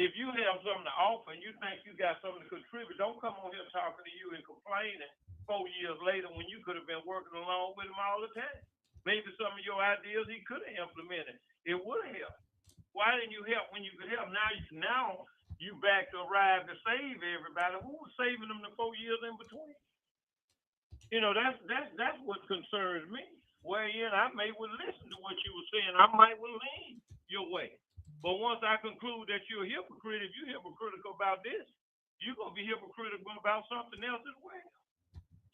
If you have something to offer and you think you got something to contribute, don't come on here talking to you and complaining 4 years later when you could have been working along with him all the time. Maybe some of your ideas he could have implemented. It would have helped. Why didn't you help when you could help? Now you back to arrive to save everybody. Who was saving them the 4 years in between? That's what concerns me. Wherein I may well listen to what you were saying. I might well lean your way. But once I conclude that you're a hypocrite, if you're hypocritical about this, you're going to be hypocritical about something else as well.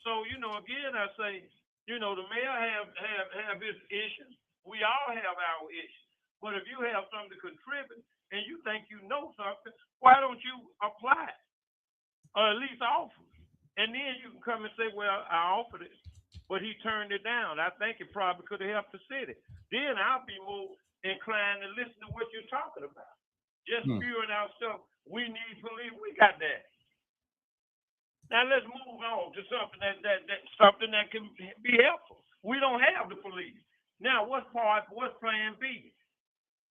So, again, I say, the mayor have his issues. We all have our issues. But if you have something to contribute and you think you know something, why don't you apply it? Or at least offer it? And then you can come and say, well, I offered it, but he turned it down. I think it probably could have helped the city. Then I'll be more inclined to listen to what you're talking about. Just spewing out stuff. We need police. We got that. Now let's move on to something that can be helpful. We don't have the police. Now what's plan B?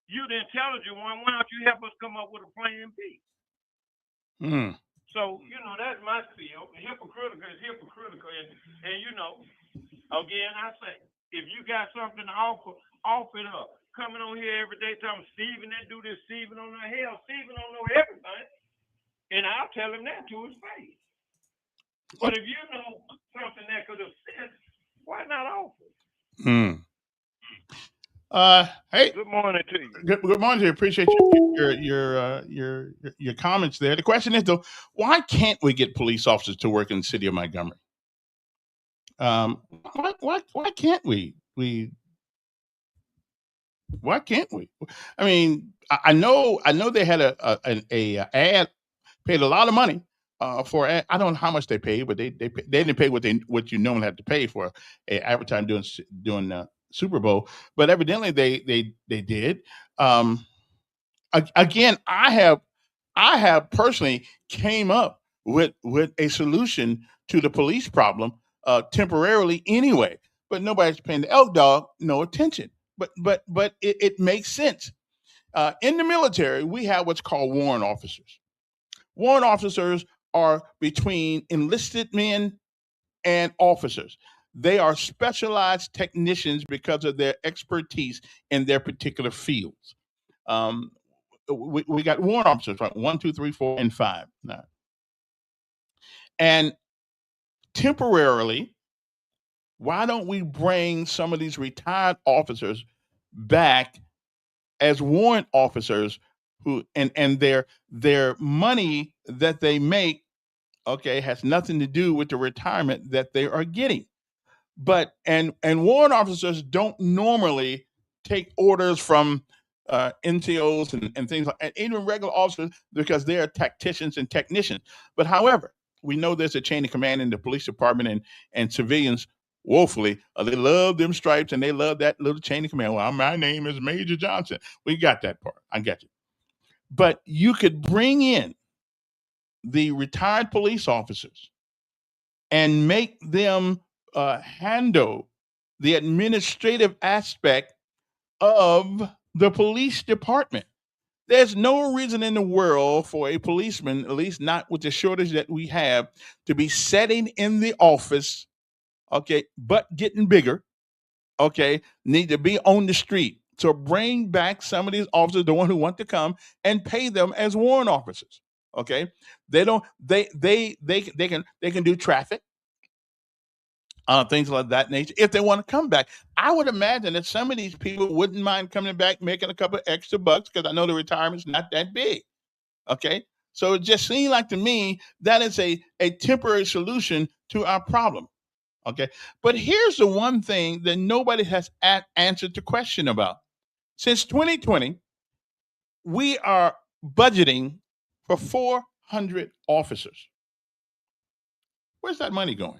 You the intelligent one, why don't you help us come up with a plan B? So, that's my field. Hypocritical is hypocritical. And again, I say, if you got something to offer it up. Coming on here every day telling Stephen that do this, Stephen don't know hell. Stephen don't know everything. And I'll tell him that to his face. But if you know something that could assist, why not offer? Hey, good morning to you. Good morning to you. Appreciate your comments there. The question is though, why can't we get police officers to work in the city of Montgomery? Why can't we? Why can't we? I mean, I know they had a ad, paid a lot of money for ad. I don't know how much they paid, but they didn't pay what you normally have to pay for a advertising doing Super Bowl, but evidently they did. Again, I have personally came up with a solution to the police problem temporarily anyway, but nobody's paying the elk dog no attention. But it makes sense. In the military, we have what's called warrant officers. Warrant officers are between enlisted men and officers. They are specialized technicians because of their expertise in their particular fields. We got warrant officers, right? 1, 2, 3, 4, and 5. Now. And temporarily, why don't we bring some of these retired officers back as warrant officers who and their money that they make, okay, has nothing to do with the retirement that they are getting. But and warrant officers don't normally take orders from NCOs and things like, and even regular officers, because they are tacticians and technicians. But however, we know there's a chain of command in the police department, and civilians woefully they love them stripes and they love that little chain of command. Well, my name is Major Johnson. We got that part. I got you. But you could bring in the retired police officers and make them handle the administrative aspect of the police department. There's no reason in the world for a policeman, at least not with the shortage that we have, to be sitting in the office, okay, but getting bigger, okay, need to be on the street. So bring back some of these officers, the one who want to come, and pay them as warrant officers. Okay, they can do traffic, things like that nature. If they want to come back, I would imagine that some of these people wouldn't mind coming back, making a couple of extra bucks, because I know the retirement's not that big. Okay, so it just seemed like to me that is a temporary solution to our problem. Okay, but here's the one thing that nobody has answered the question about. Since 2020, we are budgeting for 400 officers. Where's that money going?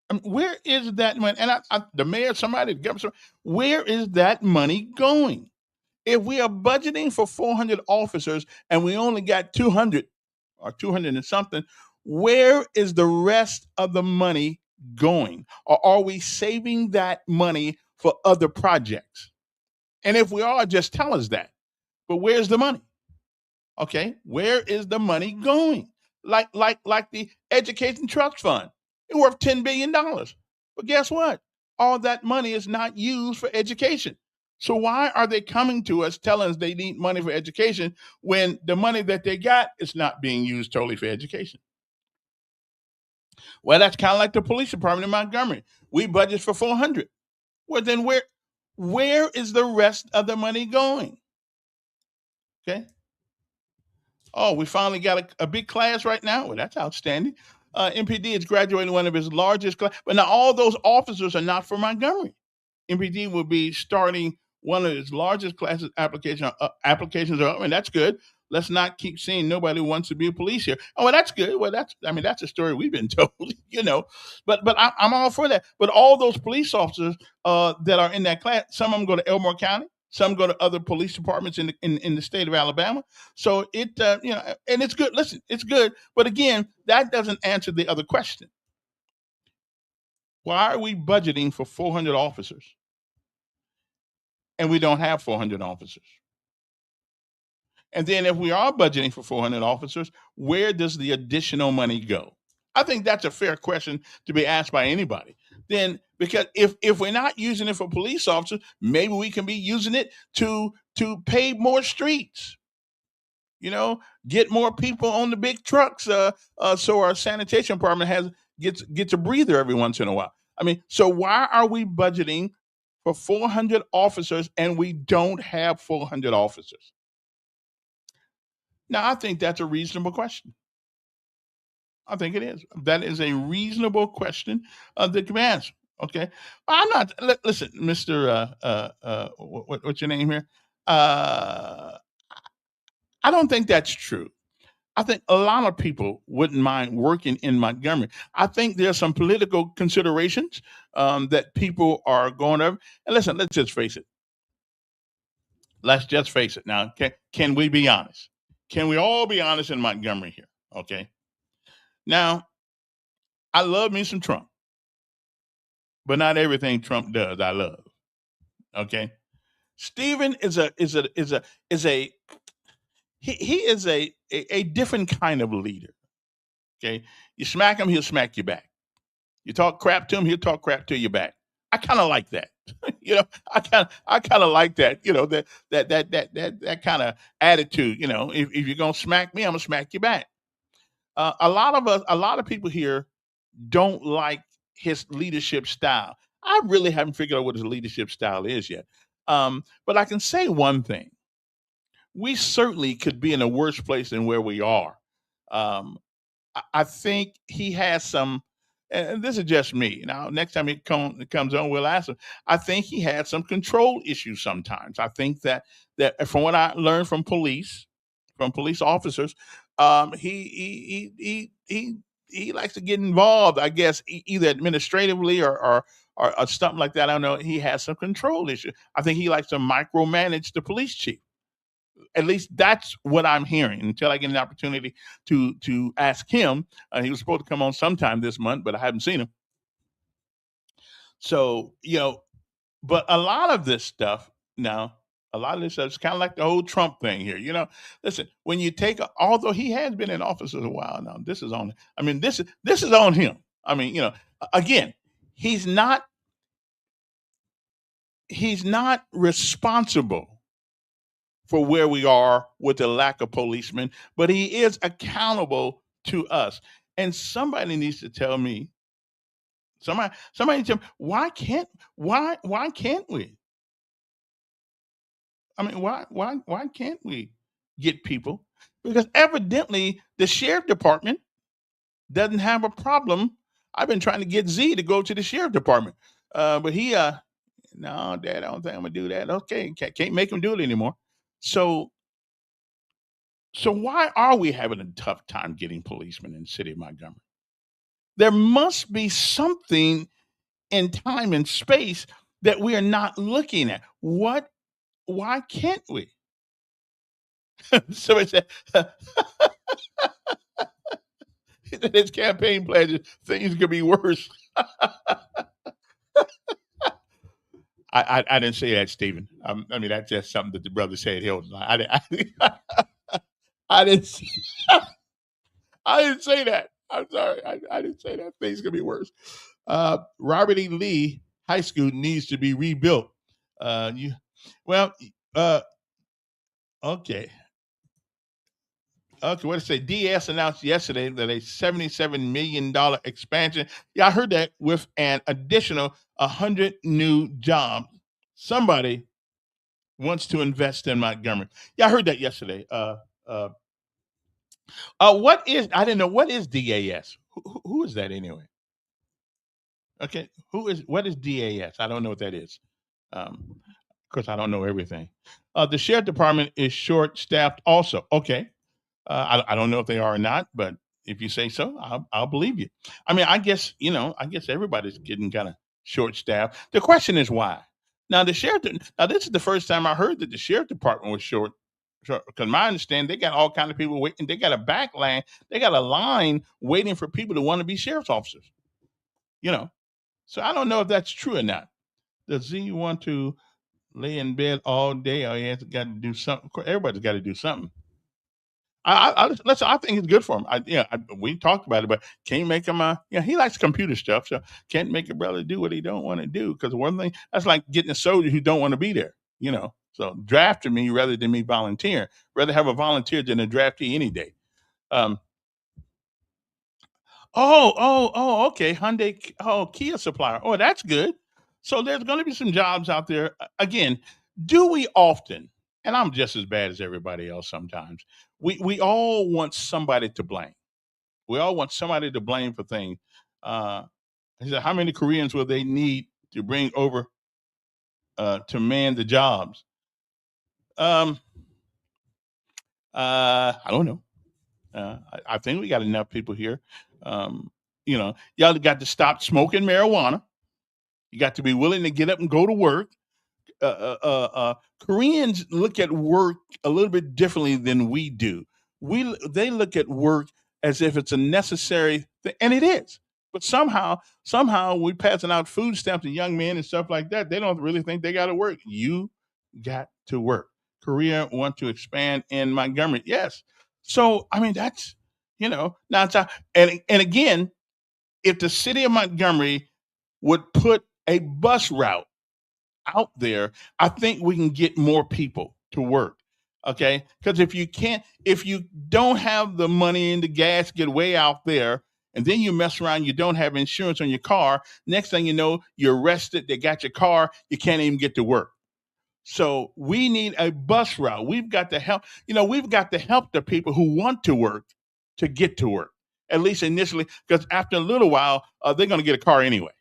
I mean, where is that money? And the mayor, somebody, the governor, where is that money going? If we are budgeting for 400 officers and we only got 200 or 200 and something, where is the rest of the money going? Or are we saving that money for other projects? And if we are, just tell us that. But where's the money? Okay, where is the money going? Like the Education Trust Fund. It's worth $10 billion. But guess what? All that money is not used for education. So why are they coming to us telling us they need money for education when the money that they got is not being used totally for education? Well, that's kind of like the police department in Montgomery. We budget for 400. Well, then where is the rest of the money going? Okay. Oh, we finally got a big class right now. Well, that's outstanding. MPD is graduating one of his largest classes. But now all those officers are not for Montgomery. MPD will be starting one of his largest classes applications are, and that's good. Let's not keep saying nobody wants to be a police here. Oh, well, that's good. Well, that's a story we've been told, But I'm all for that. But all those police officers that are in that class, some of them go to Elmore County, Some go to other police departments in the state of Alabama. So it, and it's good. Listen, it's good. But again, that doesn't answer the other question. Why are we budgeting for 400 officers and we don't have 400 officers? And then if we are budgeting for 400 officers, where does the additional money go? I think that's a fair question to be asked by anybody. Then, because if we're not using it for police officers, maybe we can be using it to pave more streets. Get more people on the big trucks, so our sanitation department gets a breather every once in a while. I mean, so why are we budgeting for 400 officers and we don't have 400 officers? Now, I think that's a reasonable question. I think it is. That is a reasonable question that can be answered. Okay, I'm not. Listen, Mister. What's your name here? I don't think that's true. I think a lot of people wouldn't mind working in Montgomery. I think there's some political considerations that people are going over. And listen, let's just face it. Let's just face it. Now, can we be honest? Can we all be honest in Montgomery here? Okay. Now, I love me some Trump, but not everything Trump does I love. Okay. Stephen is a different kind of leader. Okay. You smack him, he'll smack you back. You talk crap to him, he'll talk crap to you back. I kind of like that. I kind of like that, that kind of attitude. If you're going to smack me, I'm going to smack you back. A lot of people here don't like his leadership style. I really haven't figured out what his leadership style is yet. But I can say one thing. We certainly could be in a worse place than where we are. I think he has some, and this is just me. Now, next time he comes on, we'll ask him. I think he had some control issues sometimes. I think that from what I learned from police officers, he likes to get involved, I guess, either administratively or something like that. I don't know. He has some control issues. I think he likes to micromanage the police chief. At least that's what I'm hearing until I get an opportunity to ask him. He was supposed to come on sometime this month, but I haven't seen him. So, but a lot of this stuff now, is kind of like the whole Trump thing here. Listen, when you although he has been in office a while now, this is on him. I mean, again, he's not responsible for where we are with the lack of policemen, but he is accountable to us. And somebody needs to tell me, somebody tell me, why can't we? I mean, why can't we get people? Because evidently the sheriff department doesn't have a problem. I've been trying to get Z to go to the sheriff department, but he, no, Dad, I don't think I'm gonna do that. Okay, can't make him do it anymore. So why are we having a tough time getting policemen in the city of Montgomery? There must be something in time and space that we are not looking at. Why can't we? Somebody said, his campaign pledges, things could be worse. I didn't say that, Stephen. I mean, that's just something that the brother said. I didn't say that. I'm sorry. I didn't say that. Things could be worse. Robert E. Lee High School needs to be rebuilt. Okay. Okay, what did it say? DS announced yesterday that a $77 million expansion. Yeah, I heard that, with an additional 100 new jobs. Somebody wants to invest in Montgomery. Yeah, I heard that yesterday. I didn't know, what is DAS? Who is that anyway? Okay, what is DAS? I don't know what that is. Of course, I don't know everything. The sheriff department is short-staffed also. Okay. I don't know if they are or not, but if you say so, I'll believe you. I mean, I guess everybody's getting kind of short-staffed. The question is why? Now the sheriff. Now this is the first time I heard that the sheriff department was short. Because my understanding, they got all kind of people waiting. They got a back line. They got a line waiting for people to want to be sheriff's officers. You know. So I don't know if that's true or not. Does Z want to lay in bed all day, or he has got to do something? Of course, everybody's got to do something. Listen, I think it's good for him. We talked about it, but can't make him. He likes computer stuff, so can't make a brother do what he don't want to do. Because one thing, that's like getting a soldier who don't want to be there. So drafting me rather than me volunteering. Rather have a volunteer than a draftee any day. Um, okay. Hyundai, Kia supplier. Oh, that's good. So there's going to be some jobs out there. Again, do we often? And I'm just as bad as everybody else sometimes. We all want somebody to blame. We all want somebody to blame for things. He said, how many Koreans will they need to bring over to man the jobs? I don't know. I think we got enough people here. Y'all got to stop smoking marijuana. You got to be willing to get up and go to work. Koreans look at work a little bit differently than we do. They look at work as if it's a necessary thing, and it is. But somehow we're passing out food stamps to young men and stuff like that. They don't really think they got to work. You got to work. Korea want to expand in Montgomery. Yes. So that's now it's and again, if the city of Montgomery would put a bus route out there, I think we can get more people to work. Okay. Because if you don't have the money and the gas, get way out there, and then you mess around, you don't have insurance on your car. Next thing you know, you're arrested. They got your car. You can't even get to work. So we need a bus route. We've got to help. We've got to help the people who want to work to get to work, at least initially, because after a little while, they're going to get a car anyway.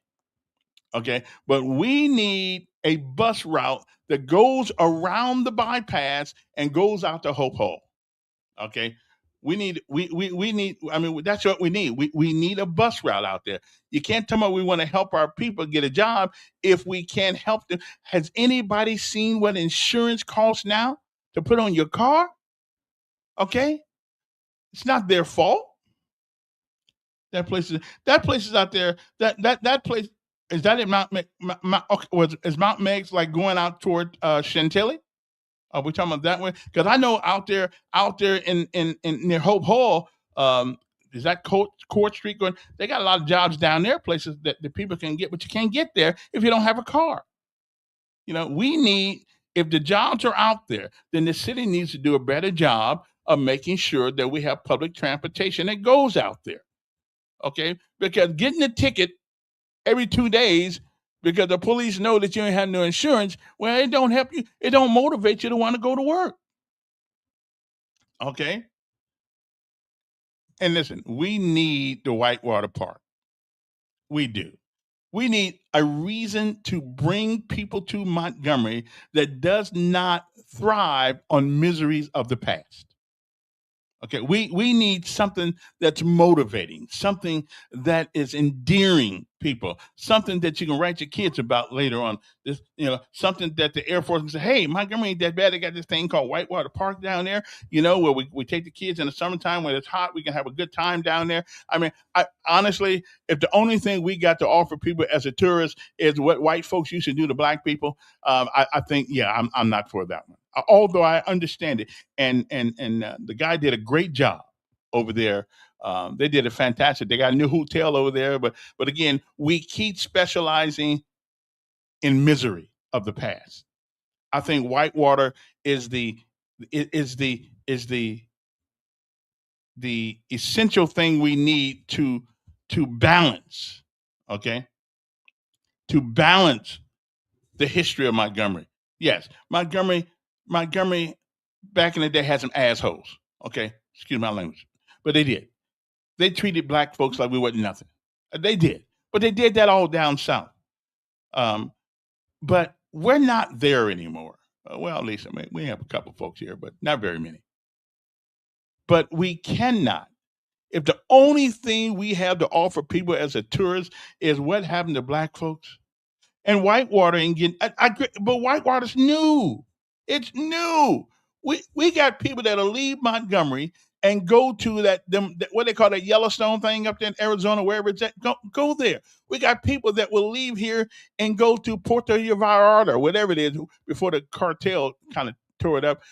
Okay. But we need a bus route that goes around the bypass and goes out to Hope Hall. Okay. We need, that's what we need. We need a bus route out there. You can't tell me we want to help our people get a job if we can't help them. Has anybody seen what insurance costs now to put on your car? Okay. It's not their fault. That place is out there. That place, is that in Mount is Mount Meigs like going out toward Chantilly? Are we talking about that way? Because I know out there in near Hope Hall, is that Court Street going? They got a lot of jobs down there, places that the people can get, but you can't get there if you don't have a car. We need, if the jobs are out there, then the city needs to do a better job of making sure that we have public transportation that goes out there. Okay, because getting a ticket every 2 days because the police know that you ain't have no insurance, well, it don't help you. It don't motivate you to want to go to work. Okay? And listen, we need the Whitewater Park. We do. We need a reason to bring people to Montgomery that does not thrive on miseries of the past. Okay, we need something that's motivating, something that is endearing people, something that you can write your kids about later on. This, something that the Air Force can say, hey, Montgomery ain't that bad. They got this thing called Whitewater Park down there, where we take the kids in the summertime when it's hot, we can have a good time down there. I honestly, if the only thing we got to offer people as a tourist is what white folks used to do to black people, I think, I'm not for that one. Although I understand it, and the guy did a great job over there. They did a fantastic. They got a new hotel over there, but again, we keep specializing in misery of the past. I think Whitewater is the essential thing we need to balance. Okay, to balance the history of Montgomery. Yes, Montgomery back in the day had some assholes. Okay, excuse my language, but they did. They treated black folks like we wasn't nothing. They did, but they did that all down south. But we're not there anymore. Well, at least we have a couple folks here, but not very many. But we cannot. If the only thing we have to offer people as a tourist is what happened to black folks, and Whitewater and get. But Whitewater's new. It's new. We got people that'll leave Montgomery and go to what they call that Yellowstone thing up there in Arizona, wherever it's at. Go there. We got people that will leave here and go to Puerto Vallarta, whatever it is, before the cartel kind of tore it up.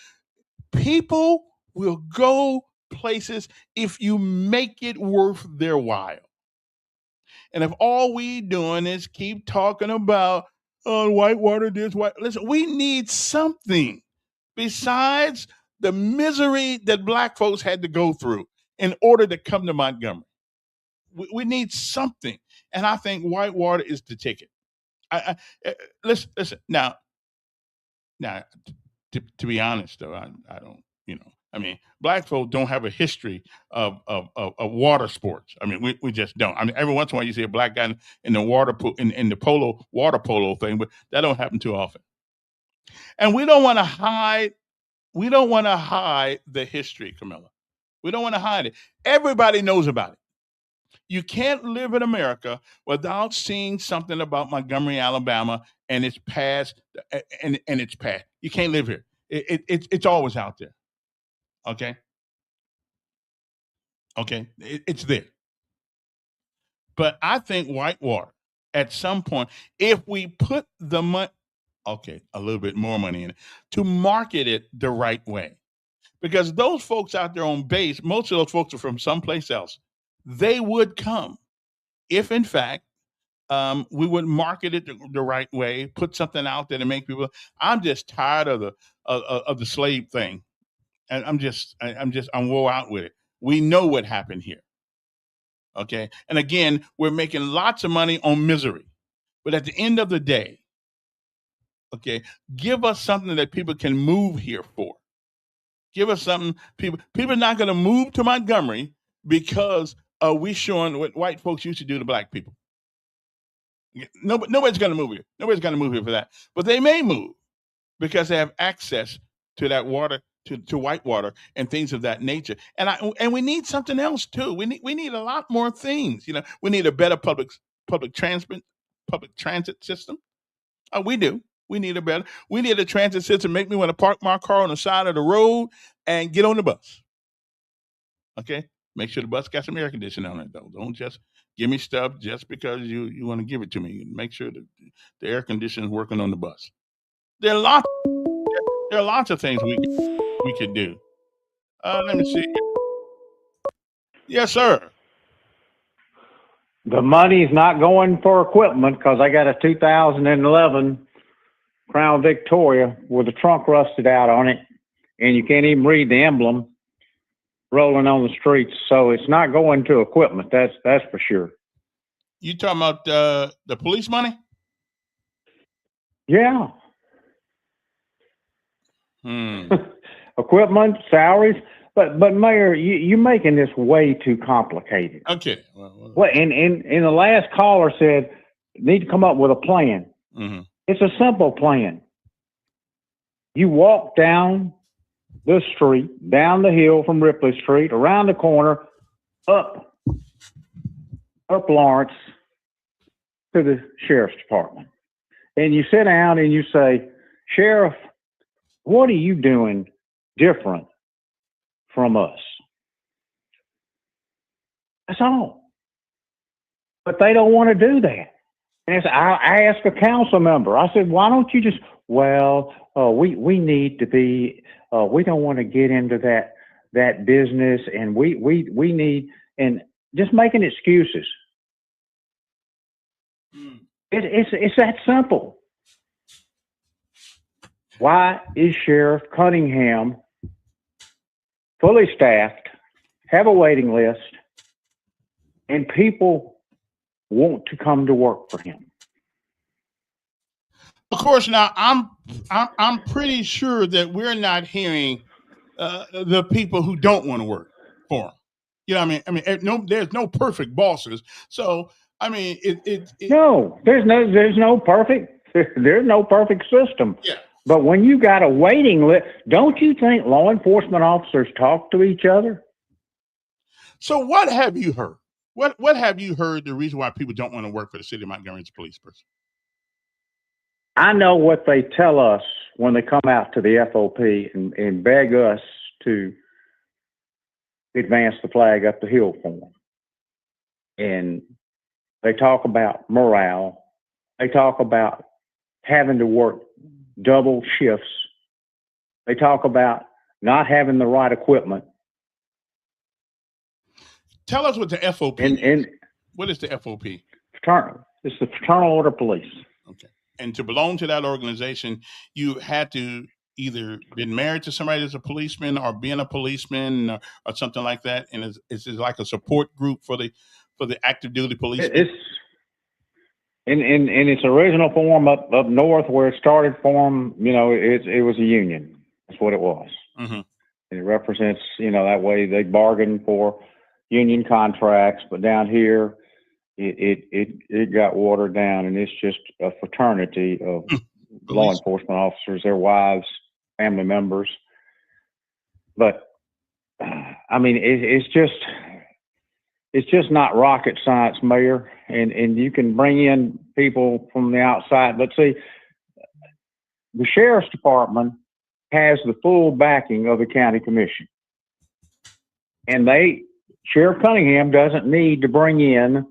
People will go places if you make it worth their while. And if all we doing is keep talking about Whitewater this, listen, we need something besides the misery that Black folks had to go through in order to come to Montgomery. We need something, and I think Whitewater is the ticket. Listen. Now, to be honest, though, I don't. I mean, Black folk don't have a history of water sports. I mean, we just don't. I mean, every once in a while you see a Black guy in the water in the water polo thing, but that don't happen too often. And we don't want to hide. We don't want to hide the history, Camilla. We don't want to hide it. Everybody knows about it. You can't live in America without seeing something about Montgomery, Alabama, and its past, and its past. You can't live here. It's always out there. Okay. It's there. But I think Whitewater, at some point, if we put the money, a little bit more money in it, to market it the right way. Because those folks out there on base, most of those folks are from someplace else. They would come if, in fact, we would market it the right way, put something out there to make people. I'm just tired of the slave thing, and I'm wore out with it. We know what happened here. Okay, and again, we're making lots of money on misery, but at the end of the day, okay, give us something that people can move here for. Give us something. People are not going to move to Montgomery because we showing what white folks used to do to Black people. Nobody's going to move here. Nobody's going to move here for that. But they may move because they have access to that water, to Whitewater and things of that nature. And we need something else too. We need a lot more things. We need a better public transit system. We do. We need a transit system. Make me want to park my car on the side of the road and get on the bus. Okay? Make sure the bus got some air conditioning on it, though. Don't just give me stuff just because you want to give it to me. Make sure that the air conditioning is working on the bus. There are lots of things we could do. Let me see. Yes, sir. The money's not going for equipment because I got a 2011 Crown Victoria with the trunk rusted out on it, and you can't even read the emblem rolling on the streets. So it's not going to equipment. That's for sure. You talking about the police money? Yeah. Equipment, salaries. But Mayor, you're making this way too complicated. Okay. Well, and the last caller said need to come up with a plan. Mm-hmm. It's a simple plan. You walk down the street, down the hill from Ripley Street, around the corner, up Lawrence to the sheriff's department. And you sit down and you say, Sheriff, what are you doing different from us? That's all. But they don't want to do that. And I asked a council member, I said, why don't you just, we need to be, we don't want to get into that business, and we need, and just making excuses. It's that simple. Why is Sheriff Cunningham fully staffed, have a waiting list, and people want to come to work for him? Of course, now I'm pretty sure that we're not hearing the people who don't want to work for him. You know what I mean? There's no perfect bosses. So I mean, no, there's no perfect system. Yeah. But when you got a waiting list, don't you think law enforcement officers talk to each other? So what have you heard? What have you heard the reason why people don't want to work for the city of Montgomery as a police person? I know what they tell us when they come out to the FOP and beg us to advance the flag up the hill for them. And they talk about morale. They talk about having to work double shifts. They talk about not having the right equipment. Tell us what the FOP and is. What is the FOP? It's the Fraternal Order Police. Okay. And to belong to that organization, you had to either been married to somebody that's a policeman or being a policeman or something like that. And it's like a support group for the active duty police. It's in its original form up north where it started from, it was a union. That's what it was. Mm-hmm. And it represents, that way they bargain for union contracts, but down here it got watered down, and it's just a fraternity of law enforcement officers, their wives, family members. But I mean, it's just not rocket science, Mayor. And you can bring in people from the outside. But see, the Sheriff's Department has the full backing of the County Commission. And Sheriff Cunningham doesn't need to bring in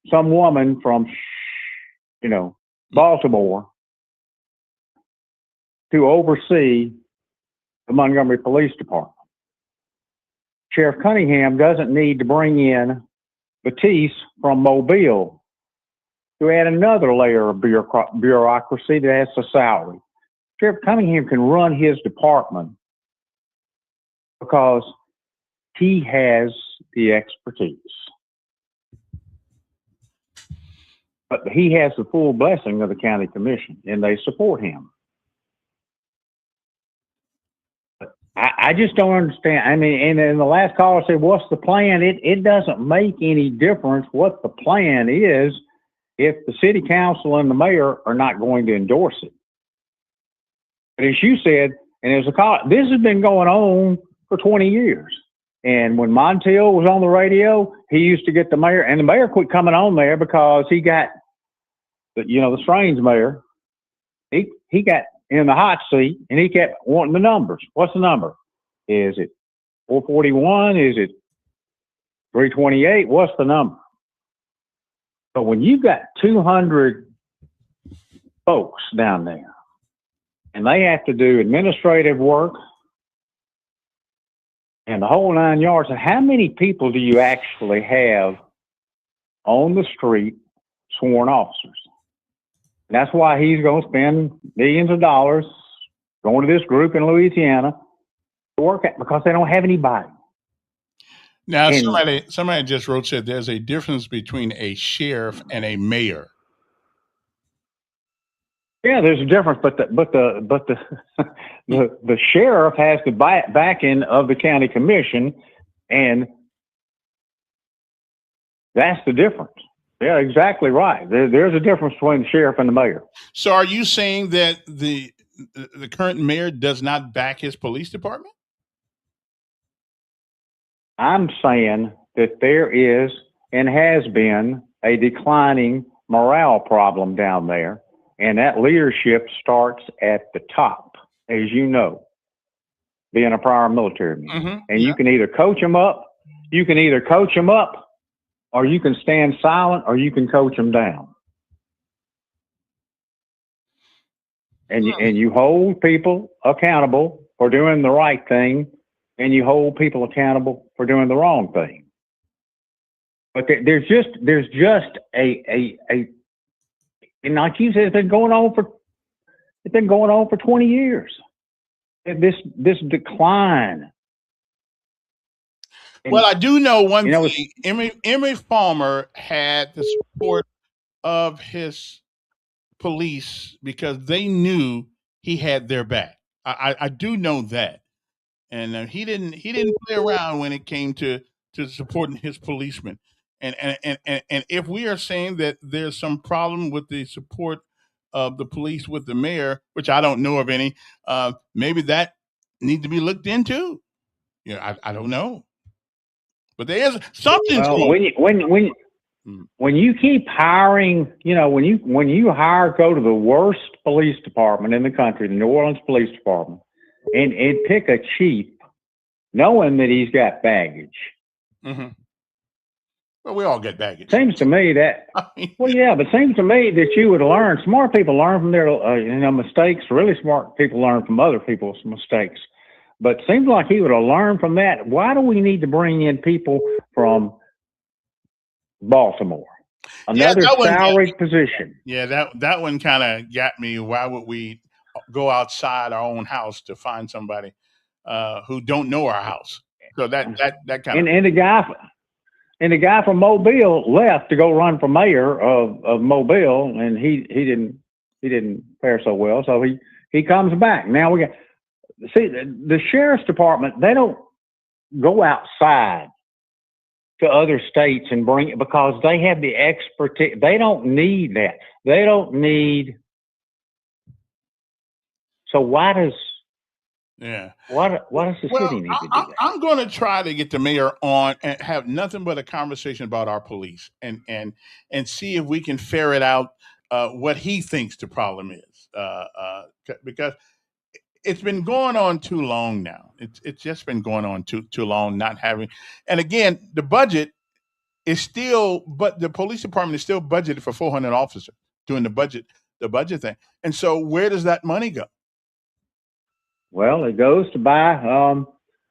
some woman from, Baltimore to oversee the Montgomery Police Department. Sheriff Cunningham doesn't need to bring in Batiste from Mobile to add another layer of bureaucracy that adds to salary. Sheriff Cunningham can run his department because he has the expertise. But he has the full blessing of the County Commission, and they support him. I just don't understand. I mean, and in the last caller said, what's the plan? It doesn't make any difference what the plan is if the city council and the mayor are not going to endorse it. But as you said, and as a caller, this has been going on for 20 years. And when Montiel was on the radio, he used to get the mayor, and the mayor quit coming on there because he got, the Strange mayor, he got in the hot seat, and he kept wanting the numbers. What's the number? Is it 441? Is it 328? What's the number? But when you've got 200 folks down there, and they have to do administrative work and the whole 9 yards, and how many people do you actually have on the street sworn officers? And that's why he's going to spend millions of dollars going to this group in Louisiana to work at, because they don't have anybody. Now, somebody just said there's a difference between a sheriff and a mayor. Yeah, there's a difference, but the sheriff has the backing of the county commission, and that's the difference. Yeah, exactly right. There's a difference between the sheriff and the mayor. So, are you saying that the current mayor does not back his police department? I'm saying that there is and has been a declining morale problem down there. And that leadership starts at the top, as you know, being a prior military man. Mm-hmm. And you can either coach them up, or you can stand silent, or you can coach them down. And you hold people accountable for doing the right thing, and you hold people accountable for doing the wrong thing. But there's just a and like you said, it's been going on for 20 years. This decline. Well, I do know one thing. Emory Farmer had the support of his police because they knew he had their back. I do know that, and he didn't play around when it came to supporting his policemen. And if we are saying that there's some problem with the support of the police with the mayor, which I don't know of any, maybe that needs to be looked into. I don't know, but there is something. Well, When you keep hiring, when you go to the worst police department in the country, the New Orleans Police Department, and pick a chief, knowing that he's got baggage. Mm-hmm. Well, we all get baggage. Seems to me that, but seems to me that you would learn. Smart people learn from their, mistakes. Really smart people learn from other people's mistakes. But seems like he would have learned from that. Why do we need to bring in people from Baltimore? Another salaried position. Yeah, that one kind of got me. Why would we go outside our own house to find somebody who don't know our house? So that kind of and the guy from Mobile left to go run for mayor of Mobile, and he didn't fare so well. So he comes back. Now the sheriff's department, they don't go outside to other states and bring it because they have the expertise. They don't need that. They don't need. So why does the city need to do that? I'm going to try to get the mayor on and have nothing but a conversation about our police and see if we can ferret out what he thinks the problem is. Because it's been going on too long now. It's just been going on too long, not having. And again, the budget is still, but the police department is still budgeted for 400 officers doing the budget thing. And so where does that money go? Well, it goes to buy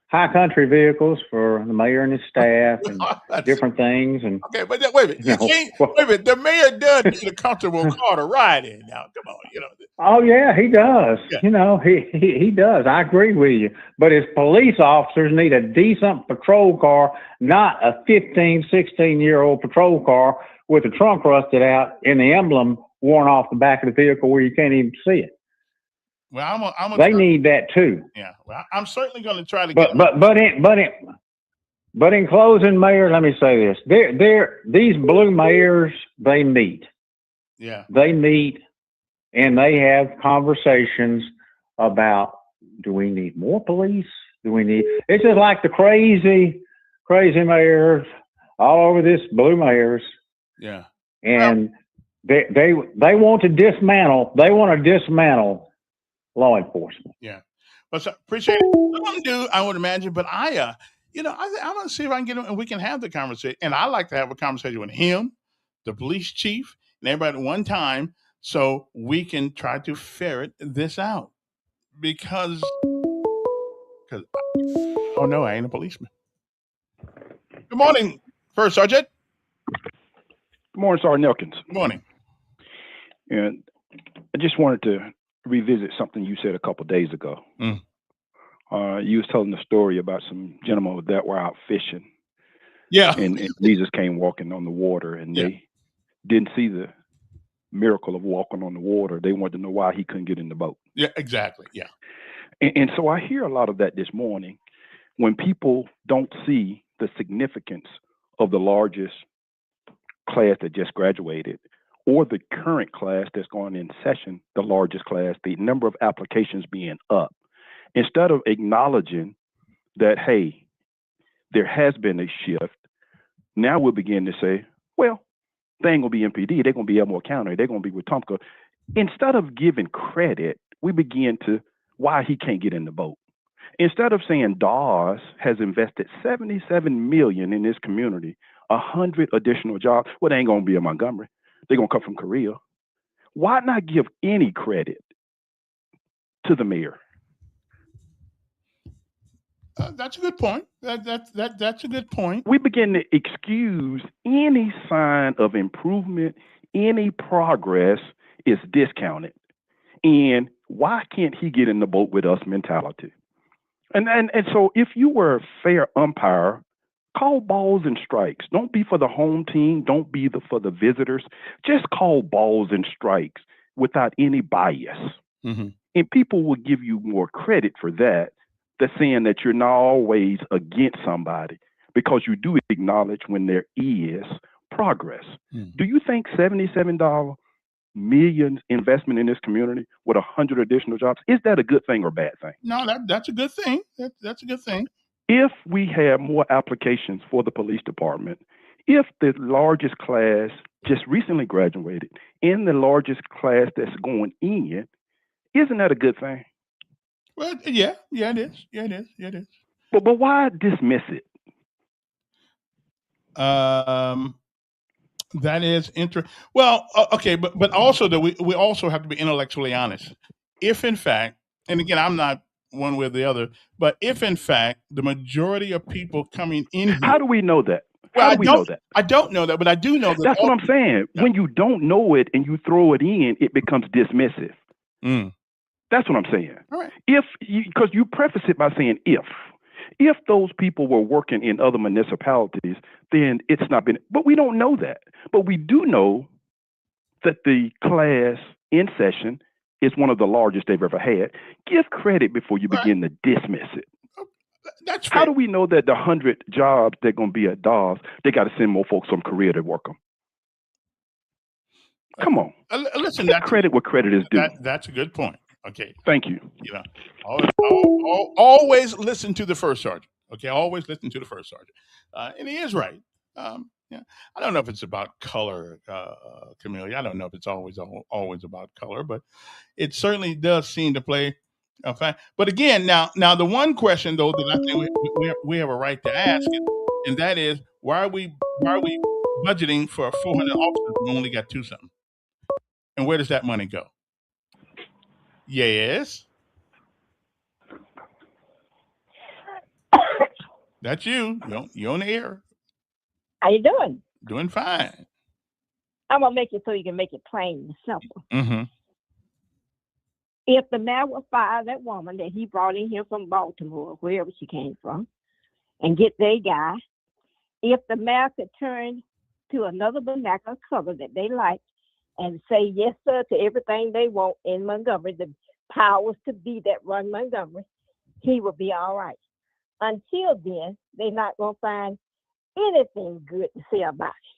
high country vehicles for the mayor and his staff and different things. And okay, but wait a minute. The mayor does need a comfortable car to ride in. Now, come on, Oh yeah, he does. Yeah. He does. I agree with you. But his police officers need a decent patrol car, not a 15, 16-year-old patrol car with the trunk rusted out and the emblem worn off the back of the vehicle where you can't even see it. Well, they need that too. Yeah. Well, I'm certainly going to try to get. But in closing, Mayor, let me say this: these blue mayors, they meet. Yeah. They meet, and they have conversations about: do we need more police? Do we need? It's just like the crazy mayors all over this blue mayors. Yeah. And they want to dismantle. They want to dismantle law enforcement. Yeah. Well, so appreciate it. Some do, I would imagine, but I'm going to see if I can get him and we can have the conversation. And I like to have a conversation with him, the police chief, and everybody at one time so we can try to ferret this out. Because oh no, I ain't a policeman. Good morning, First Sergeant. Good morning, Sergeant Elkins. Good morning. And I just wanted to revisit something you said a couple of days ago. You was telling the story about some gentlemen that were out fishing. Yeah. And Jesus came walking on the water, and they didn't see the miracle of walking on the water. They wanted to know why he couldn't get in the boat. Yeah, exactly. Yeah. And so I hear a lot of that this morning when people don't see the significance of the largest class that just graduated, or the current class that's going in session, the largest class, the number of applications being up. Instead of acknowledging that, hey, there has been a shift, now we'll begin to say, well, they ain't going to be MPD, they're going to be Elmore County, they're going to be Wetumpka. Instead of giving credit, we begin to, why he can't get in the boat. Instead of saying Dawes has invested $77 million in this community, 100 additional jobs, well, they ain't going to be in Montgomery. They're going to come from Korea. Why not give any credit to the mayor? That's a good point. That's a good point. We begin to excuse any sign of improvement, any progress is discounted. And why can't he get in the boat with us mentality? And so if you were a fair umpire, call balls and strikes. Don't be for the home team. Don't be for the visitors. Just call balls and strikes without any bias. Mm-hmm. And people will give you more credit for that than saying that you're not always against somebody, because you do acknowledge when there is progress. Mm-hmm. Do you think $77 million investment in this community with 100 additional jobs, is that a good thing or bad thing? No, that's a good thing. That's a good thing. If we have more applications for the police department, If the largest class just recently graduated and the largest class that's going in, isn't that a good thing? Well, yeah, it is. Yeah, it is. But why dismiss it? That is interesting. Well, okay, but also that we also have to be intellectually honest. If in fact, and again, I'm not one way or the other, but if in fact the majority of people coming in here, How do we know that? well, How do we know that? I don't know that, but I do know that. That's what I'm saying. When you don't know it and you throw it in, it becomes dismissive. Mm. That's what I'm saying. All right. Because you preface it by saying if those people were working in other municipalities, then it's not been. But we don't know that. But we do know that the class in session is one of the largest they've ever had. Give credit before you begin to dismiss it. That's fair. How do we know that the 100 jobs they're going to be at Dawes, they got to send more folks from Korea to work them? Come on. Listen, Give credit where credit is due. That's a good point. Okay. Thank you. You know, always listen to the first sergeant. Okay, always listen to the first sergeant, and he is right. Yeah, I don't know if it's about color, Camellia. I don't know if it's always about color, but it certainly does seem to play a fact. But again, now the one question though that I think we have a right to ask, and that is why are we budgeting for 400 officers? We only got 2 something, and where does that money go? Yes. That's you. You're on the air. How you doing? Doing fine. I'm gonna make it so you can make it plain and simple. Mm-hmm. If the man would fire that woman that he brought in here from Baltimore, wherever she came from, and get their guy, if the mayor could turn to another vernacular color that they like and say yes, sir, to everything they want in Montgomery, the powers to be that run Montgomery, he will be all right. Until then, they're not going to find anything good to say about it.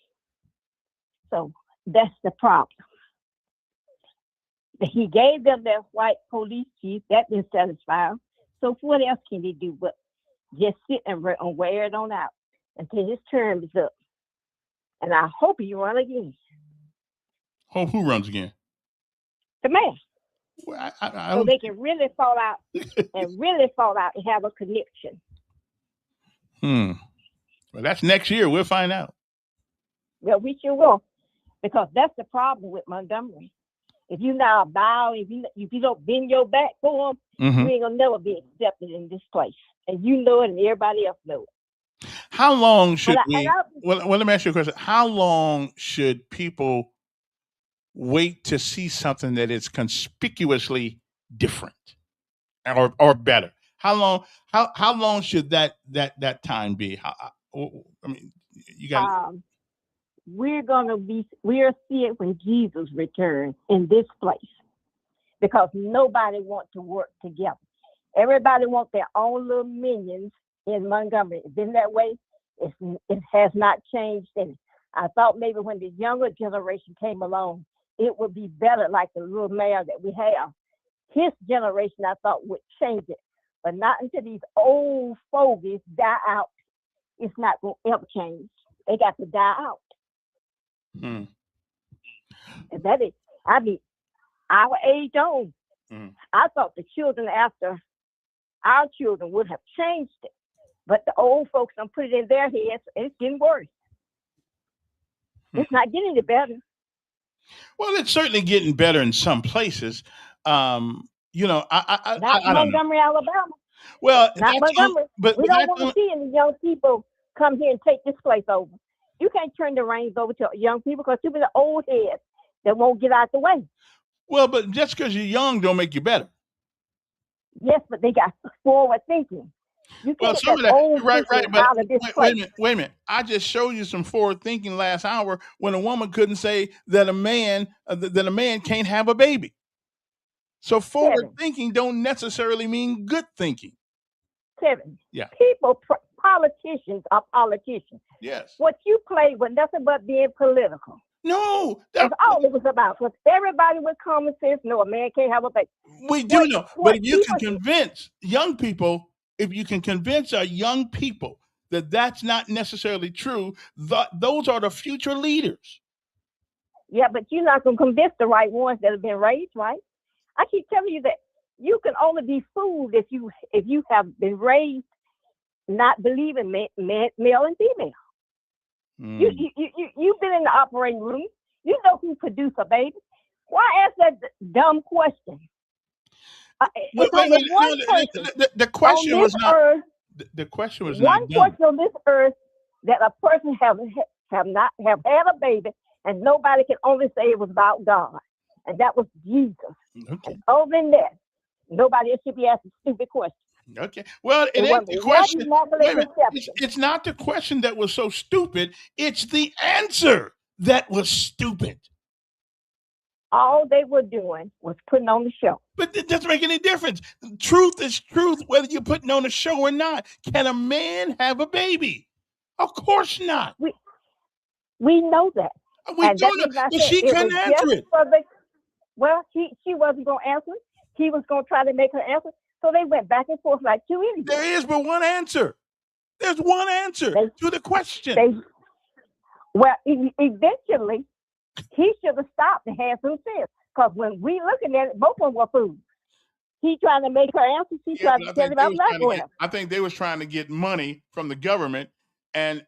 So that's the problem. He gave them their white police chief, that didn't satisfy them. So what else can he do but just sit and wear it on out until his term is up? And I hope he run again. Who runs again? The man. Well, so they can really fall out and have a connection. Well, that's next year. We'll find out. Well, we sure will, because that's the problem with Montgomery. If you now bow, if you don't bend your back for them, you ain't gonna never be accepted in this place, and you know it, and everybody else knows it. How long should well, let me ask you a question. How long should people wait to see something that is conspicuously different or better? How long should that time be? I mean, you got. We'll see it when Jesus returns in this place, because nobody wants to work together. Everybody wants their own little minions in Montgomery. It's been that way. It has not changed any. I thought maybe when the younger generation came along, it would be better, like the little mayor that we have. His generation, I thought, would change it. But not until these old fogies die out, it's not going to ever change. They got to die out. And that is, I mean, our age on. I thought the children after our children would have changed it. But the old folks don't put it in their heads, and it's getting worse. It's not getting any better. Well, it's certainly getting better in some places. You know, I don't Montgomery, know. Alabama. Well, not Montgomery. We don't want to see any young people come here and take this place over. You can't turn the reins over to young people, because people are old heads that won't get out the way. Well, but just because you're young don't make you better. Yes, but they got forward thinking. You can't some of that, right. But wait a minute. I just showed you some forward thinking last hour when a woman couldn't say that a man can't have a baby. So forward thinking don't necessarily mean good thinking. Kevin, yeah. Politicians are politicians. Yes. What you played was nothing but being political. No, that's all it was about. Because everybody with common sense know a man can't have a baby. We do know, but if you can convince young people, if you can convince our young people that that's not necessarily true. Those are the future leaders. Yeah, but you're not going to convince the right ones that have been raised right. I keep telling you that you can only be fooled if you have been raised not believing male and female. You've been in the operating room. You know who produced a baby. Why ask that dumb question? The question was not. Earth, the question was one not dumb. question on this earth that a person have had a baby, and nobody can only say it was about God, and that was Jesus. Okay. And other than that, nobody else should be asking stupid questions. Okay. Well, it ain't the question. It's not the question that was so stupid. It's the answer that was stupid. All they were doing was putting on the show. But it doesn't make any difference. Truth is truth, whether you're putting on a show or not. Can a man have a baby? Of course not. We know that. We don't know. But she couldn't answer it. She wasn't going to answer it. He was going to try to make her answer. So they went back and forth like two idiots. There is but one answer. There's one answer to the question. Eventually, he should have stopped and had some sense. Because when we looking at it, both of them were fools. He trying to make her answer. She tried to tell him I'm not going. I think they was trying to get money from the government, and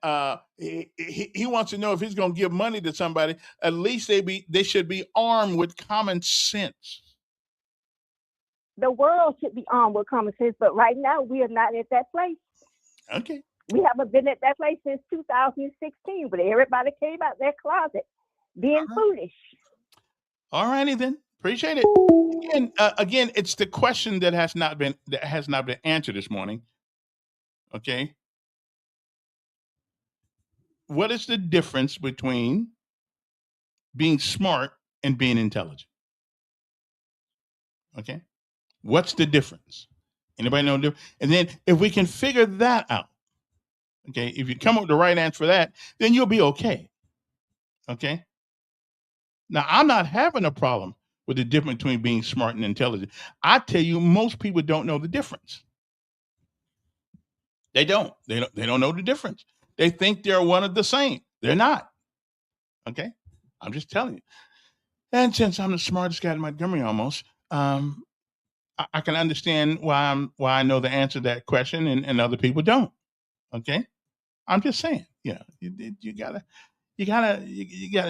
he wants to know if he's going to give money to somebody. At least they should be armed with common sense. The world should be armed with common sense, but right now we are not at that place. Okay. We haven't been at that place since 2016, but everybody came out their closet being foolish. All righty then. Appreciate it. Again, it's the question that has not been answered this morning. Okay. What is the difference between being smart and being intelligent? Okay. What's the difference? Anybody know the difference? And then if we can figure that out, okay, if you come up with the right answer for that, then you'll be okay. Okay. Now, I'm not having a problem with the difference between being smart and intelligent. I tell you, most people don't know the difference. They don't. They don't know the difference. They think they're one of the same. They're not. Okay. I'm just telling you. And since I'm the smartest guy in Montgomery almost, I can understand why I know the answer to that question and other people don't. Okay, I'm just saying. You gotta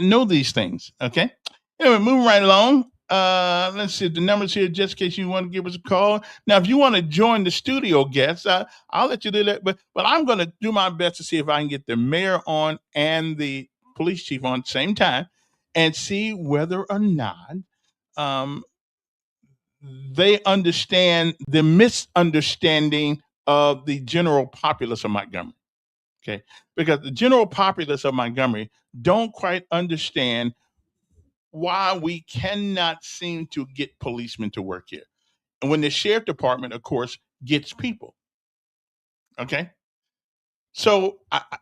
know these things. Okay. Anyway, moving right along. Let's see the numbers here, just in case you want to give us a call. Now, if you want to join the studio guests, I'll let you do that. But I'm going to do my best to see if I can get the mayor on and the police chief on at the same time, and see whether or not they understand the misunderstanding of the general populace of Montgomery. Okay, because the general populace of Montgomery don't quite understand why we cannot seem to get policemen to work here. And when the sheriff department, of course, gets people. Okay, so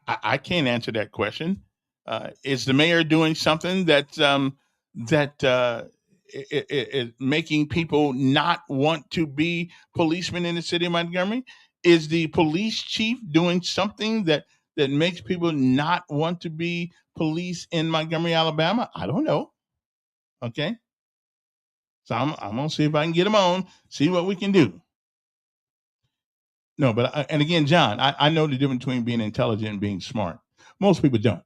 I can't answer that question. Is the mayor doing something that is making people not want to be policemen in the city of Montgomery? Is the police chief doing something that makes people not want to be police in Montgomery, Alabama? I don't know. Okay. So I'm going to see if I can get them on, see what we can do. No, but, and again, John, I know the difference between being intelligent and being smart. Most people don't.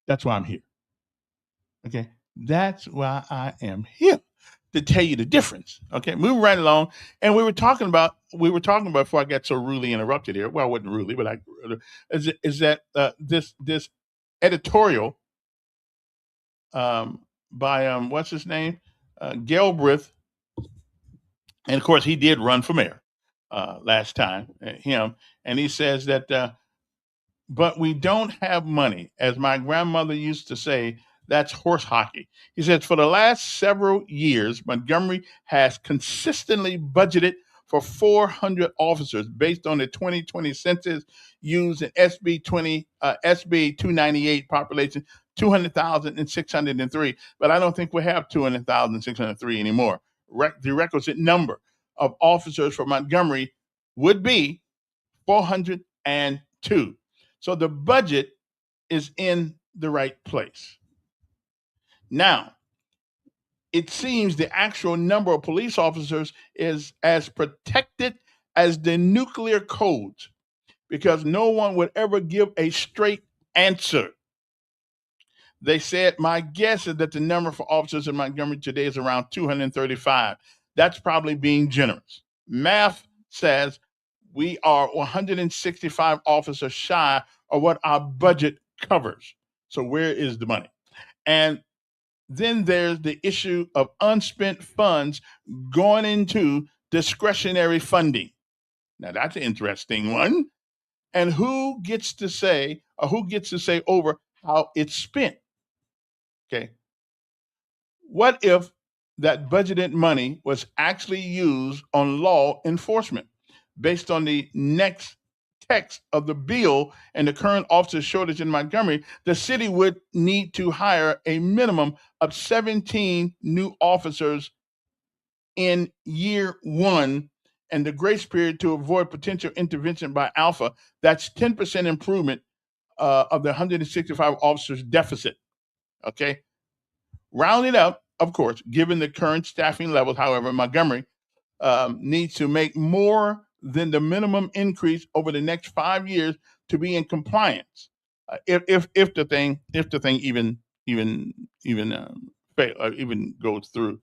That's why I'm here. Okay. That's why I am here, to tell you the difference. Okay. Moving right along. And we were talking about before I got so rudely interrupted here. Well, I wasn't rudely, but is that this editorial by what's his name? Galbraith. And of course he did run for mayor last time, him. And he says that, but we don't have money. As my grandmother used to say, that's horse hockey. He says, for the last several years, Montgomery has consistently budgeted for 400 officers based on the 2020 census used in SB 298 population, 200,603. But I don't think we have 200,603 anymore. The requisite number of officers for Montgomery would be 402. too. So the budget is in the right place. Now, it seems the actual number of police officers is as protected as the nuclear codes because no one would ever give a straight answer. They said, my guess is that the number for officers in Montgomery today is around 235. That's probably being generous. Math says we are 165 officers shy of what our budget covers. So where is the money? And then there's the issue of unspent funds going into discretionary funding. Now that's an interesting one. And who gets to say over how it's spent? Okay. What if that budgeted money was actually used on law enforcement? Based on the next text of the bill and the current officer shortage in Montgomery, the city would need to hire a minimum of 17 new officers in year one and the grace period to avoid potential intervention by Alpha. That's 10% improvement of the 165 officers deficit. Okay. Rounding up, of course, given the current staffing levels, however, Montgomery needs to make more than the minimum increase over the next 5 years to be in compliance. If the thing even goes through.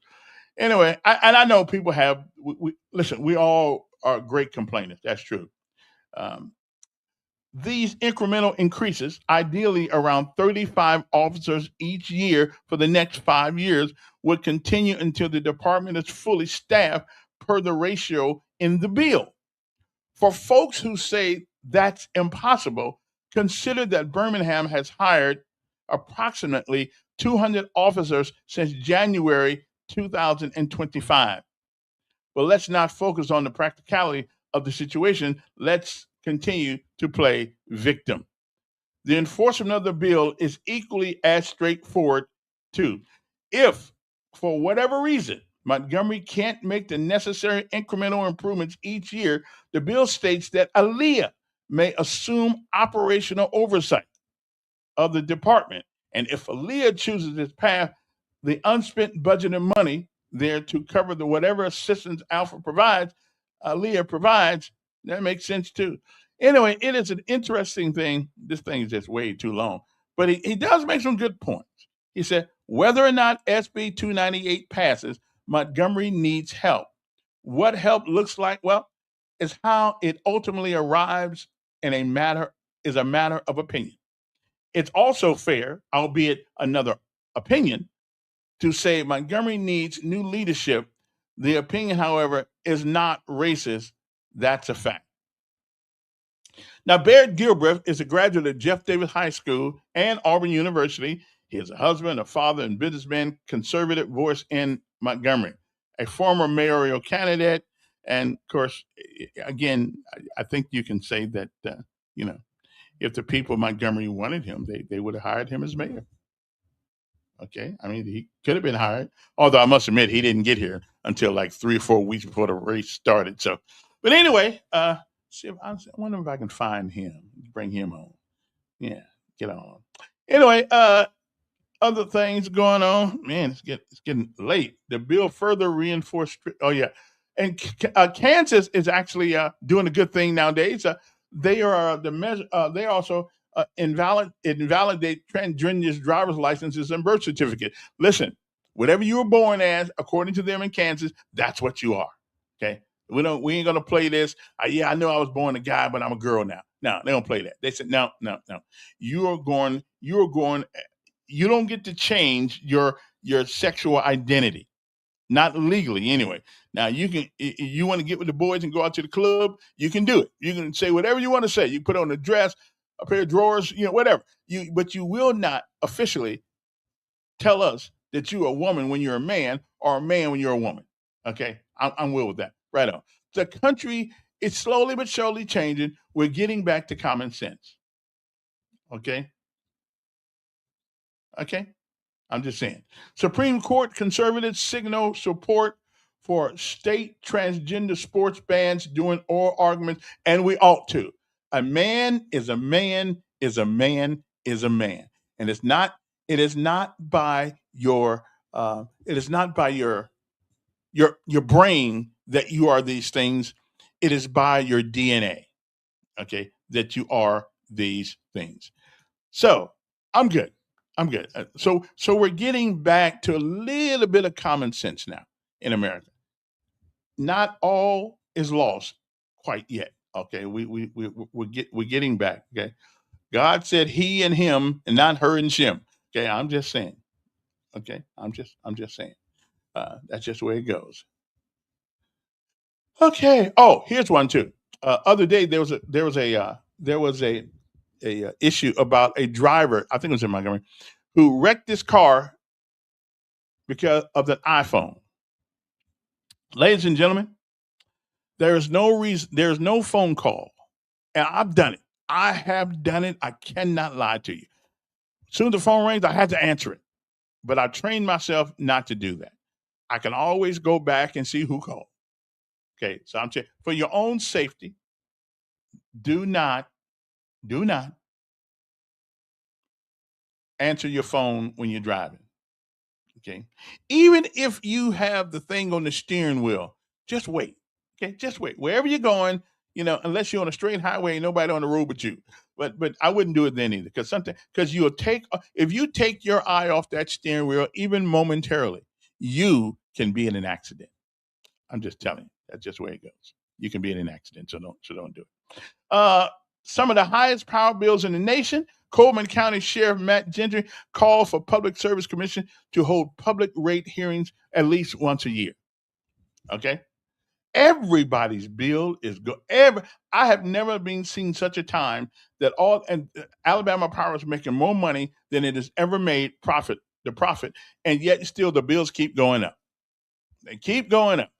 Anyway, I know people have. Listen, we all are great complainers. That's true. These incremental increases, ideally around 35 officers each year for the next 5 years, would continue until the department is fully staffed per the ratio in the bill. For folks who say that's impossible, consider that Birmingham has hired approximately 200 officers since January 2025. But let's not focus on the practicality of the situation. Let's continue to play victim. The enforcement of the bill is equally as straightforward, too. If, for whatever reason, Montgomery can't make the necessary incremental improvements each year, the bill states that ALEA may assume operational oversight of the department. And if ALEA chooses this path, the unspent budgeted money there to cover the whatever assistance Alpha provides, ALEA provides, that makes sense too. Anyway, it is an interesting thing. This thing is just way too long. But he does make some good points. He said, whether or not SB 298 passes, Montgomery needs help. What help looks like, well, is how it ultimately arrives in a matter of opinion. It's also fair, albeit another opinion, to say Montgomery needs new leadership. The opinion, however, is not racist. That's a fact. Now, Baird Gilbreth is a graduate of Jeff Davis High School and Auburn University. He is a husband, a father, and businessman, conservative voice in Montgomery, a former mayoral candidate. And of course, again, I think you can say that, if the people of Montgomery wanted him, they would have hired him as mayor. Okay. I mean, he could have been hired, although I must admit he didn't get here until like 3 or 4 weeks before the race started. So, but anyway, I wonder if I can find him, bring him on. Yeah, get on. Anyway, other things going on. Man, it's getting late. The bill further reinforced. Oh yeah, and Kansas is actually doing a good thing nowadays. They are the measure. They also invalidate transgender driver's licenses and birth certificate. Listen, whatever you were born as, according to them in Kansas, that's what you are. Okay, we ain't gonna play this. Yeah, I know I was born a guy, but I'm a girl now. No, they don't play that. They said no. You're going. You don't get to change your sexual identity, not legally anyway. Now you want to get with the boys and go out to the club, you can do it. You can say whatever you want to say. You put on a dress, a pair of drawers, whatever. But you will not officially tell us that you're a woman when you're a man or a man when you're a woman. Okay, I'm well with that. Right on. The country is slowly but surely changing. We're getting back to common sense. Okay. I'm just saying. Supreme Court conservatives signal support for state transgender sports bans during oral arguments, and we ought to. A man is a man is a man is a man, and it's not. It is not by your. It is not by your brain that you are these things. It is by your DNA. Okay, that you are these things. So I'm good. I'm good. So we're getting back to a little bit of common sense now in America. Not all is lost quite yet. Okay, we're getting back. Okay, God said He and him, and not her and Shem. Okay, I'm just saying. Okay, I'm just saying. That's just the way it goes. Okay. Oh, here's one too. Other day there was a issue about a driver. I think it was in Montgomery, who wrecked his car because of the iPhone. Ladies and gentlemen, there is no reason. There is no phone call, and I've done it. I have done it. I cannot lie to you. As soon as the phone rings, I had to answer it, but I trained myself not to do that. I can always go back and see who called. Okay, so I'm saying for your own safety, do not answer your phone when you're driving. Okay, even if you have the thing on the steering wheel, just wait. Okay, just wait. Wherever you're going, unless you're on a straight highway, ain't nobody on the road but you. But I wouldn't do it then either, because you'll take if you take your eye off that steering wheel even momentarily, you can be in an accident. I'm just telling you. That's just the way it goes. You can be in an accident, so don't do it. Some of the highest power bills in the nation. Coleman County Sheriff Matt Gentry called for Public Service Commission to hold public rate hearings at least once a year. Okay, everybody's bill is good. I have never seen such a time that Alabama Power is making more money than it has ever made profit, and yet still the bills keep going up. They keep going up.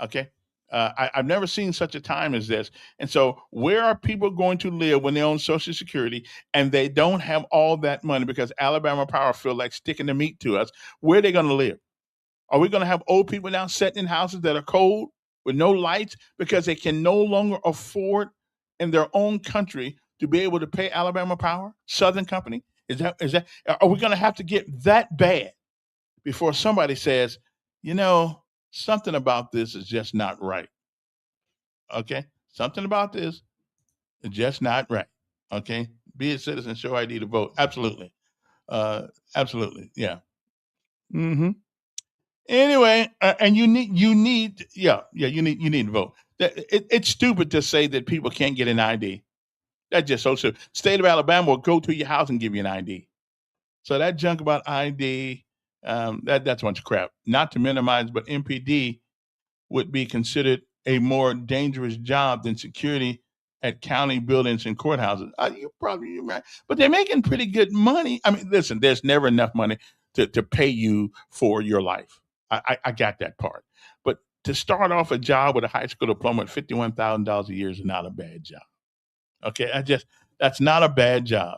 Okay. I've never seen such a time as this. And so where are people going to live when they own Social Security and they don't have all that money because Alabama Power feel like sticking the meat to us? Where are they going to live? Are we going to have old people now sitting in houses that are cold with no lights because they can no longer afford in their own country to be able to pay Alabama Power, Southern Company? Are we going to have to get that bad before somebody says, something about this is just not right? Okay? Something about this is just not right. Okay? Be a citizen, show ID to vote. Absolutely. Absolutely. Yeah. Mm-hmm. Anyway, and you need you need to vote. It's stupid to say that people can't get an ID. That's just so stupid. State of Alabama will go to your house and give you an ID. So that junk about ID, that's a bunch of crap. Not to minimize, but MPD would be considered a more dangerous job than security at county buildings and courthouses. You're right, but they're making pretty good money. I mean, listen, there's never enough money to pay you for your life. I got that part. But to start off a job with a high school diploma at $51,000 a year is not a bad job. Okay, that's not a bad job.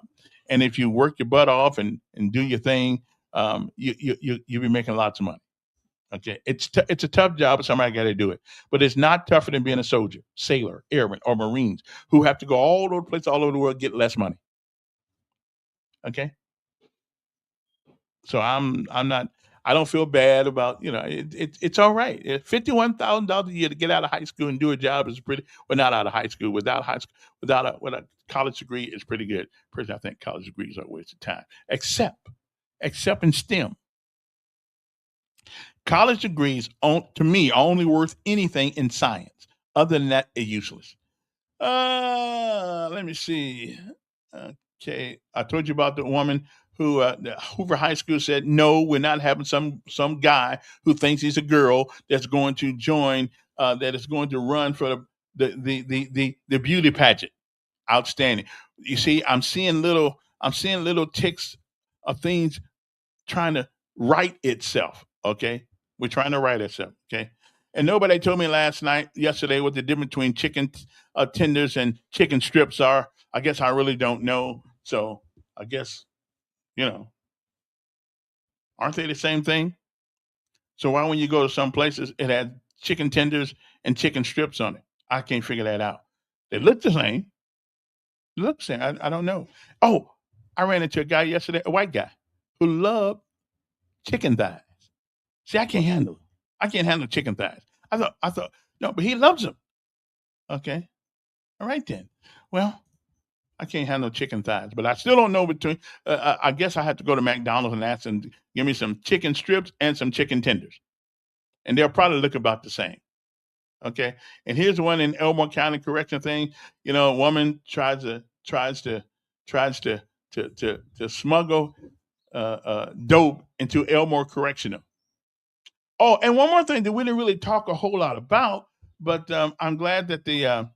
And if you work your butt off and do your thing, you'll be making lots of money. Okay, it's a tough job, but somebody got to do it. But it's not tougher than being a soldier, sailor, airman, or Marines who have to go all over the place, all over the world, get less money. Okay, so I'm not. I don't feel bad about it's all right. $51,000 a year to get out of high school and do a job is pretty. Well, not out of high school, without a college degree is pretty good. Personally, I think college degrees are a waste of time, except in STEM. College degrees, to me, are only worth anything in science. Other than that, they're useless. Let me see. Okay, I told you about the woman who Hoover High School said, no, we're not having some guy who thinks he's a girl that's going to join, that is going to run for the beauty pageant. Outstanding. You see, I'm seeing little ticks of things trying to right itself. Okay, we're trying to right itself. Okay, and nobody told me yesterday, what the difference between chicken tenders and chicken strips are. I guess I really don't know. So I guess aren't they the same thing? So why, when you go to some places, it has chicken tenders and chicken strips on it? I can't figure that out. They look the same. Looks, I don't know. Oh, I ran into a guy yesterday, a white guy, who loved chicken thighs. See, I can't handle it. I can't handle chicken thighs. I thought, no, but he loves them. Okay. All right then. Well, I can't handle chicken thighs, but I still don't know between. I guess I have to go to McDonald's and ask them to give me some chicken strips and some chicken tenders, and they'll probably look about the same. Okay. And here's one in Elmore County Correction thing. You know, a woman tries to smuggle dope into Elmore Correctional. Oh, and one more thing that we didn't really talk a whole lot about, but I'm glad that the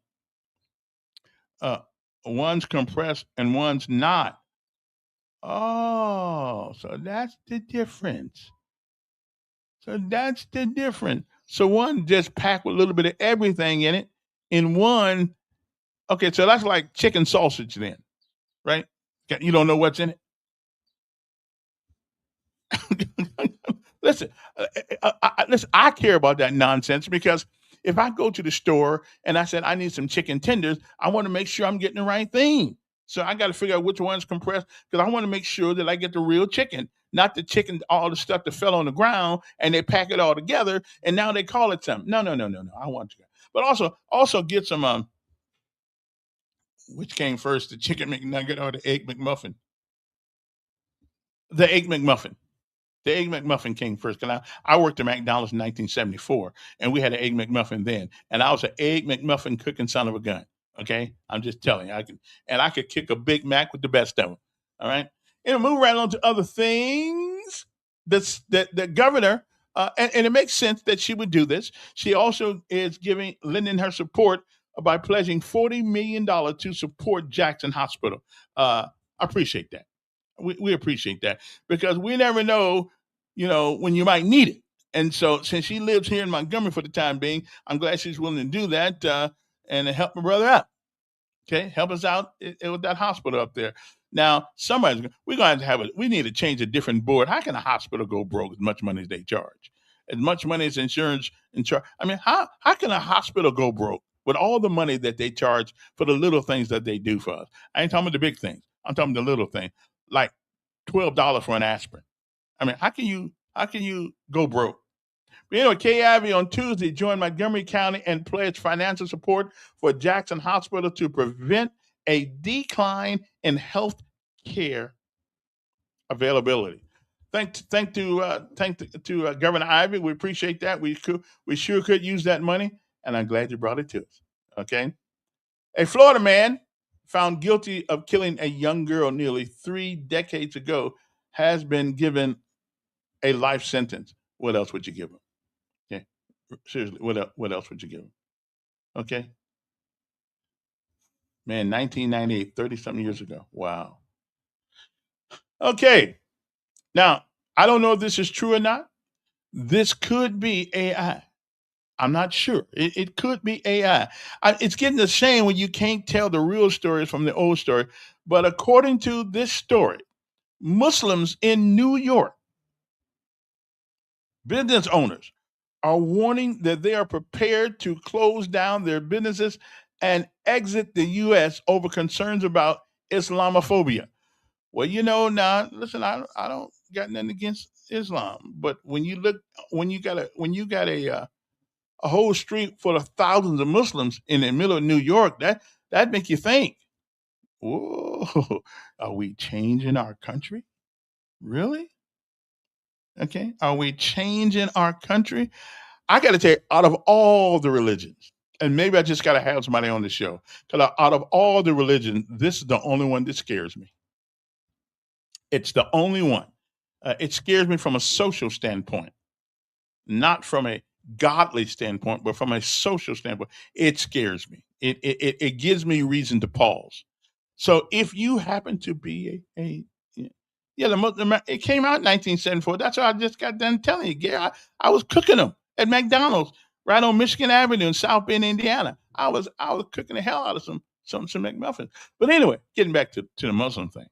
one's compressed and one's not. Oh, so that's the difference. So one just packed with a little bit of everything in it. In one, okay, so that's like chicken sausage then, right? You don't know what's in it? Listen, I care about that nonsense because if I go to the store and I said I need some chicken tenders, I want to make sure I'm getting the right thing. So I got to figure out which one's compressed because I want to make sure that I get the real chicken, not the chicken, all the stuff that fell on the ground and they pack it all together and now they call it something. No. I want you. But also get some which came first, the chicken McNugget or the egg McMuffin? The egg McMuffin. The Egg McMuffin came first. Cause I worked at McDonald's in 1974, and we had an Egg McMuffin then. And I was an Egg McMuffin cooking son of a gun. Okay, I'm just telling you, I could kick a Big Mac with the best of them. All right, and move right on to other things. The governor, and it makes sense that she would do this. She also is lending her support by pledging $40 million to support Jackson Hospital. I appreciate that. We appreciate that because we never know, when you might need it. And so since she lives here in Montgomery for the time being, I'm glad she's willing to do that and to help my brother out. Okay, help us out with that hospital up there. Now, we're going to have we need to change a different board. How can a hospital go broke as much money as they charge? As much money as insurance and charge. I mean, how can a hospital go broke with all the money that they charge for the little things that they do for us? I ain't talking about the big things. I'm talking about the little things, like $12 for an aspirin. I mean, how can you go broke? But anyway, Kay Ivey on Tuesday joined Montgomery County and pledged financial support for Jackson Hospital to prevent a decline in health care availability. Thank to Governor Ivey. We appreciate that. We sure could use that money, and I'm glad you brought it to us. Okay, a Florida man found guilty of killing a young girl nearly 3 decades ago has been given a life sentence. What else would you give him? Okay, seriously, what else would you give him? Okay, man, 1998, 30-something years ago. Wow. Okay, now I don't know if this is true or not. This could be AI. I'm not sure. It could be AI. It's getting the same when you can't tell the real stories from the old story. But according to this story, Muslims in New York, business owners, are warning that they are prepared to close down their businesses and exit the U.S. over concerns about Islamophobia. Well, now listen, I don't got nothing against Islam, but when you got a whole street full of thousands of Muslims in the middle of New York, that make you think, whoa, are we changing our country? Really? Okay. Are we changing our country? I got to tell you, out of all the religions, and maybe I just got to have somebody on the show, because out of all the religions, this is the only one that scares me. It's the only one. It scares me from a social standpoint, not from a godly standpoint, but from a social standpoint. It scares me. It gives me reason to pause. So if you happen to be it came out in 1974. That's what I just got done telling you, Gary. I was cooking them at McDonald's right on Michigan Avenue in South Bend, Indiana. I was cooking the hell out of some McMuffins. But anyway, getting back to the Muslim thing.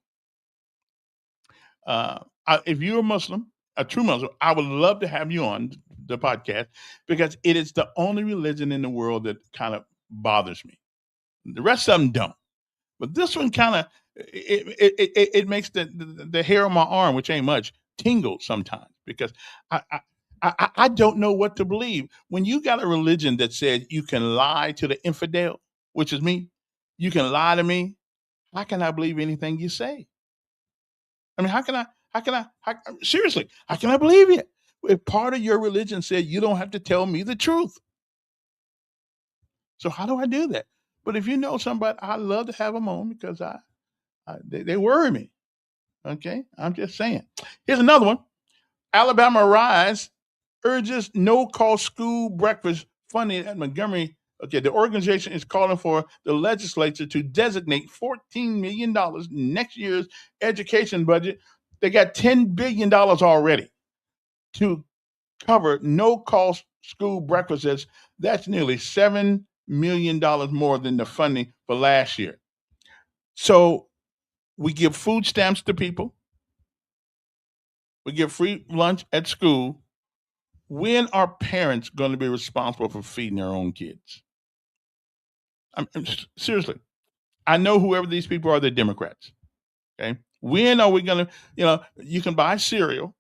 If you're a Muslim, a true Muslim, I would love to have you on the podcast because it is the only religion in the world that kind of bothers me. The rest of them don't. But this one kind of it makes the hair on my arm, which ain't much, tingle sometimes because I, I I don't know what to believe. When you got a religion that says you can lie to the infidel, which is me, you can lie to me. How can I believe anything you say? I mean, how can I? How can I? Seriously, how can I believe it? If part of your religion said you don't have to tell me the truth, so how do I do that? But if you know somebody, I love to have them on because they worry me. Okay, I'm just saying. Here's another one. Alabama Rise urges no-cost school breakfast funding at Montgomery. Okay, the organization is calling for the legislature to designate $14 million next year's education budget. They got $10 billion already to cover no-cost school breakfasts. That's nearly $7 million more than the funding for last year. So we give food stamps to people. We give free lunch at school. When are parents going to be responsible for feeding their own kids? Seriously, I know whoever these people are, they're Democrats. Okay, when are we going to? You can buy cereal.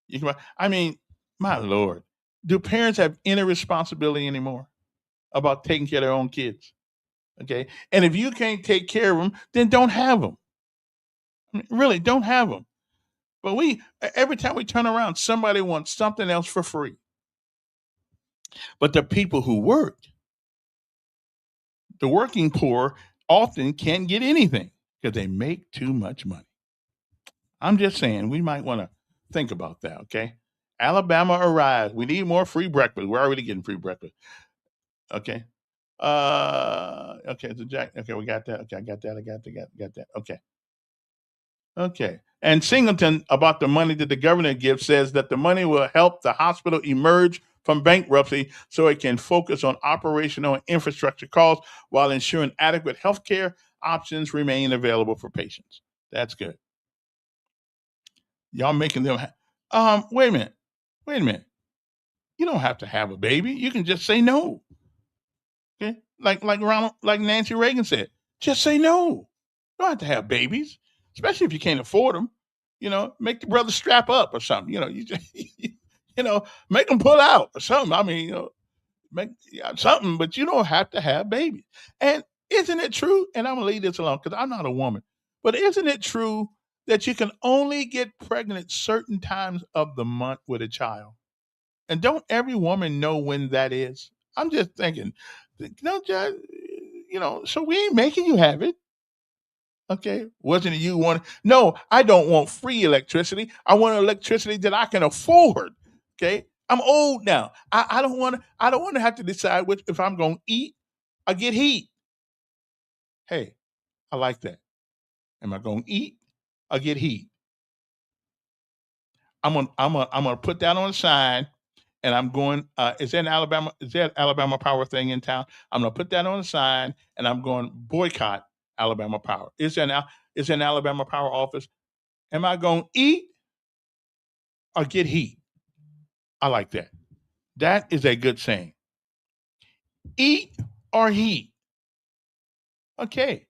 You can buy. I mean, my Lord, do parents have any responsibility anymore about taking care of their own kids? Okay, and if you can't take care of them, then don't have them. I mean, really, don't have them. But every time we turn around, somebody wants something else for free. But the people who work, the working poor, often can't get anything because they make too much money. I'm just saying we might want to think about that, okay? Alabama Arise. We need more free breakfast. We're already getting free breakfast. Okay. Okay, so Jack, okay, we got that. Okay, I got that. Okay. Okay. And Singleton, about the money that the governor gives, says that the money will help the hospital emerge from bankruptcy so it can focus on operational and infrastructure costs while ensuring adequate health care options remain available for patients. That's good. Y'all making them wait a minute. You don't have to have a baby. You can just say no. Okay? Like Nancy Reagan said, just say no. You don't have to have babies, especially if you can't afford them. Make the brother strap up or something. You just, make them pull out or something. I mean, make something, but you don't have to have babies. And isn't it true? And I'm gonna leave this alone because I'm not a woman. But isn't it true that you can only get pregnant certain times of the month with a child? And don't every woman know when that is? I'm just thinking, so we ain't making you have it. Okay. Wasn't it you want? No, I don't want free electricity. I want electricity that I can afford. Okay. I'm old now. I don't want to have to decide if I'm going to eat or get heat. Hey, I like that. Am I going to eat or get heat? I'm gonna put that on a sign, and I'm going. Is there an Alabama? Is there an Alabama Power thing in town? I'm gonna put that on a sign, and I'm going boycott Alabama Power. Is there an Alabama Power office? Am I going to eat or get heat? I like that. That is a good saying. Eat or heat. Okay.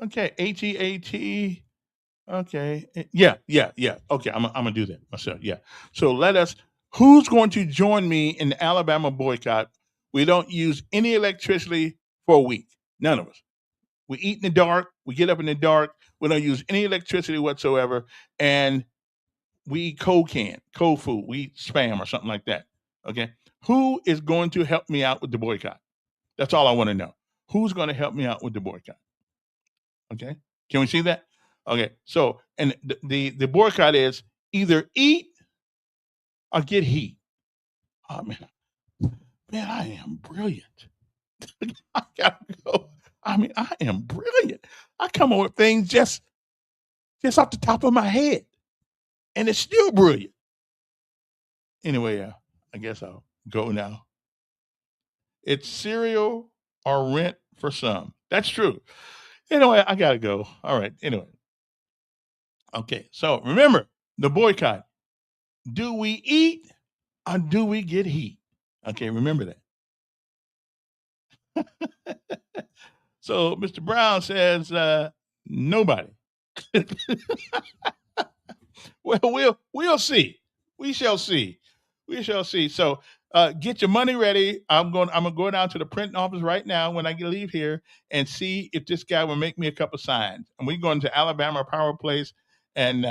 Okay. HEAT. Okay. Yeah. Okay. I'm gonna do that myself. Yeah. So who's going to join me in the Alabama boycott? We don't use any electricity for a week. None of us. We eat in the dark. We get up in the dark. We don't use any electricity whatsoever. And we eat cold food. We eat Spam or something like that. Okay. Who is going to help me out with the boycott? That's all I want to know. Who's going to help me out with the boycott? Okay. Can we see that? Okay. So, and the boycott is either eat or get heat. Oh man, I am brilliant. I gotta go. I mean, I am brilliant. I come up with things just off the top of my head, and it's still brilliant. Anyway, I guess I'll go now. It's cereal or rent for some. That's true. Anyway, I gotta go. All right. Anyway. Okay. So remember the boycott. Do we eat or do we get heat? Okay. Remember that. So Mr. Brown says, nobody. Well, we'll see. We shall see. We shall see. So get your money ready. I'm gonna go down to the printing office right now when I leave here and see if this guy will make me a couple signs. And we're going to Alabama Power Place, and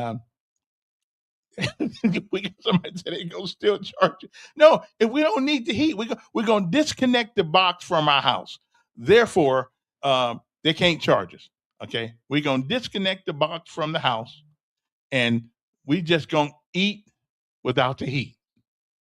somebody said they go still charge you. No, if we don't need the heat, we're gonna disconnect the box from our house. Therefore, they can't charge us. Okay, we're gonna disconnect the box from the house, and we just gonna eat without the heat.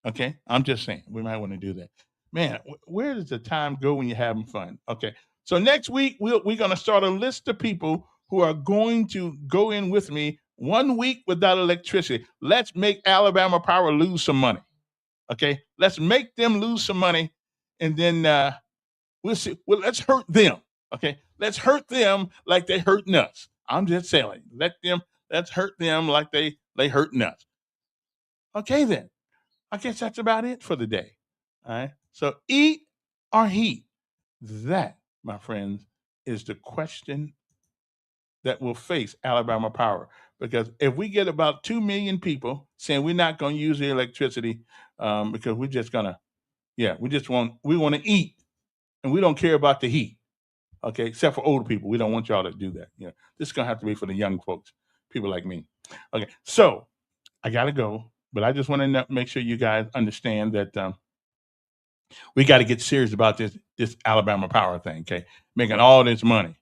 Okay, I'm just saying we might want to do that. Man, where does the time go when you're having fun? Okay, so next week we're gonna start a list of people who are going to go in with me 1 week without electricity. Let's make Alabama Power lose some money. Okay, let's make them lose some money, and then we'll see. Well, let's hurt them. Okay, let's hurt them like they hurting us. I'm just saying, let's hurt them like they hurting us. Okay, then. I guess that's about it for the day. All right. So eat or heat? That, my friends, is the question that will face Alabama Power. Because if we get about 2 million people saying we're not going to use the electricity because we're just going to, we want to eat and we don't care about the heat. Okay. Except for older people. We don't want y'all to do that. This is going to have to be for the young folks, people like me. Okay. So I got to go. But I just want to make sure you guys understand that we got to get serious about this Alabama Power thing, okay? Making all this money,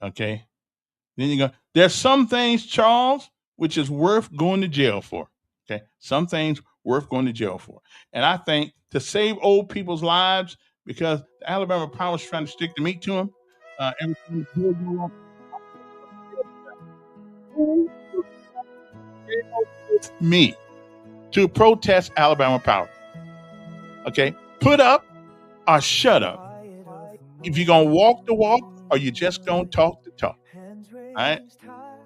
okay? Then there's some things, Charles, which is worth going to jail for, okay? Some things worth going to jail for. And I think to save old people's lives, because the Alabama Power is trying to stick the meat to them, me to protest Alabama Power. Okay, put up or shut up. If you're gonna walk the walk, or you just gonna talk the talk. All right,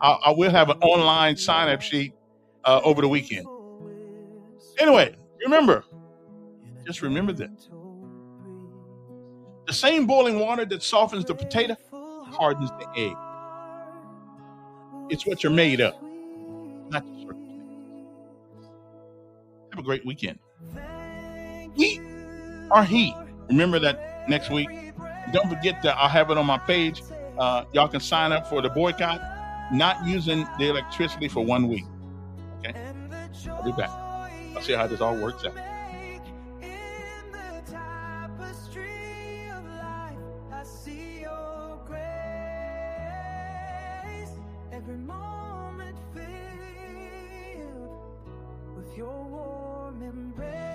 I will have an online sign-up sheet over the weekend. Anyway, just remember this: the same boiling water that softens the potato hardens the egg. It's what you're made of, not the circumstance. Have a great weekend. Eat or heat. Remember that next week. Don't forget that I'll have it on my page. Y'all can sign up for the boycott, not using the electricity for 1 week. Okay? I'll be back. I'll see how this all works out. Every moment filled with your warm embrace.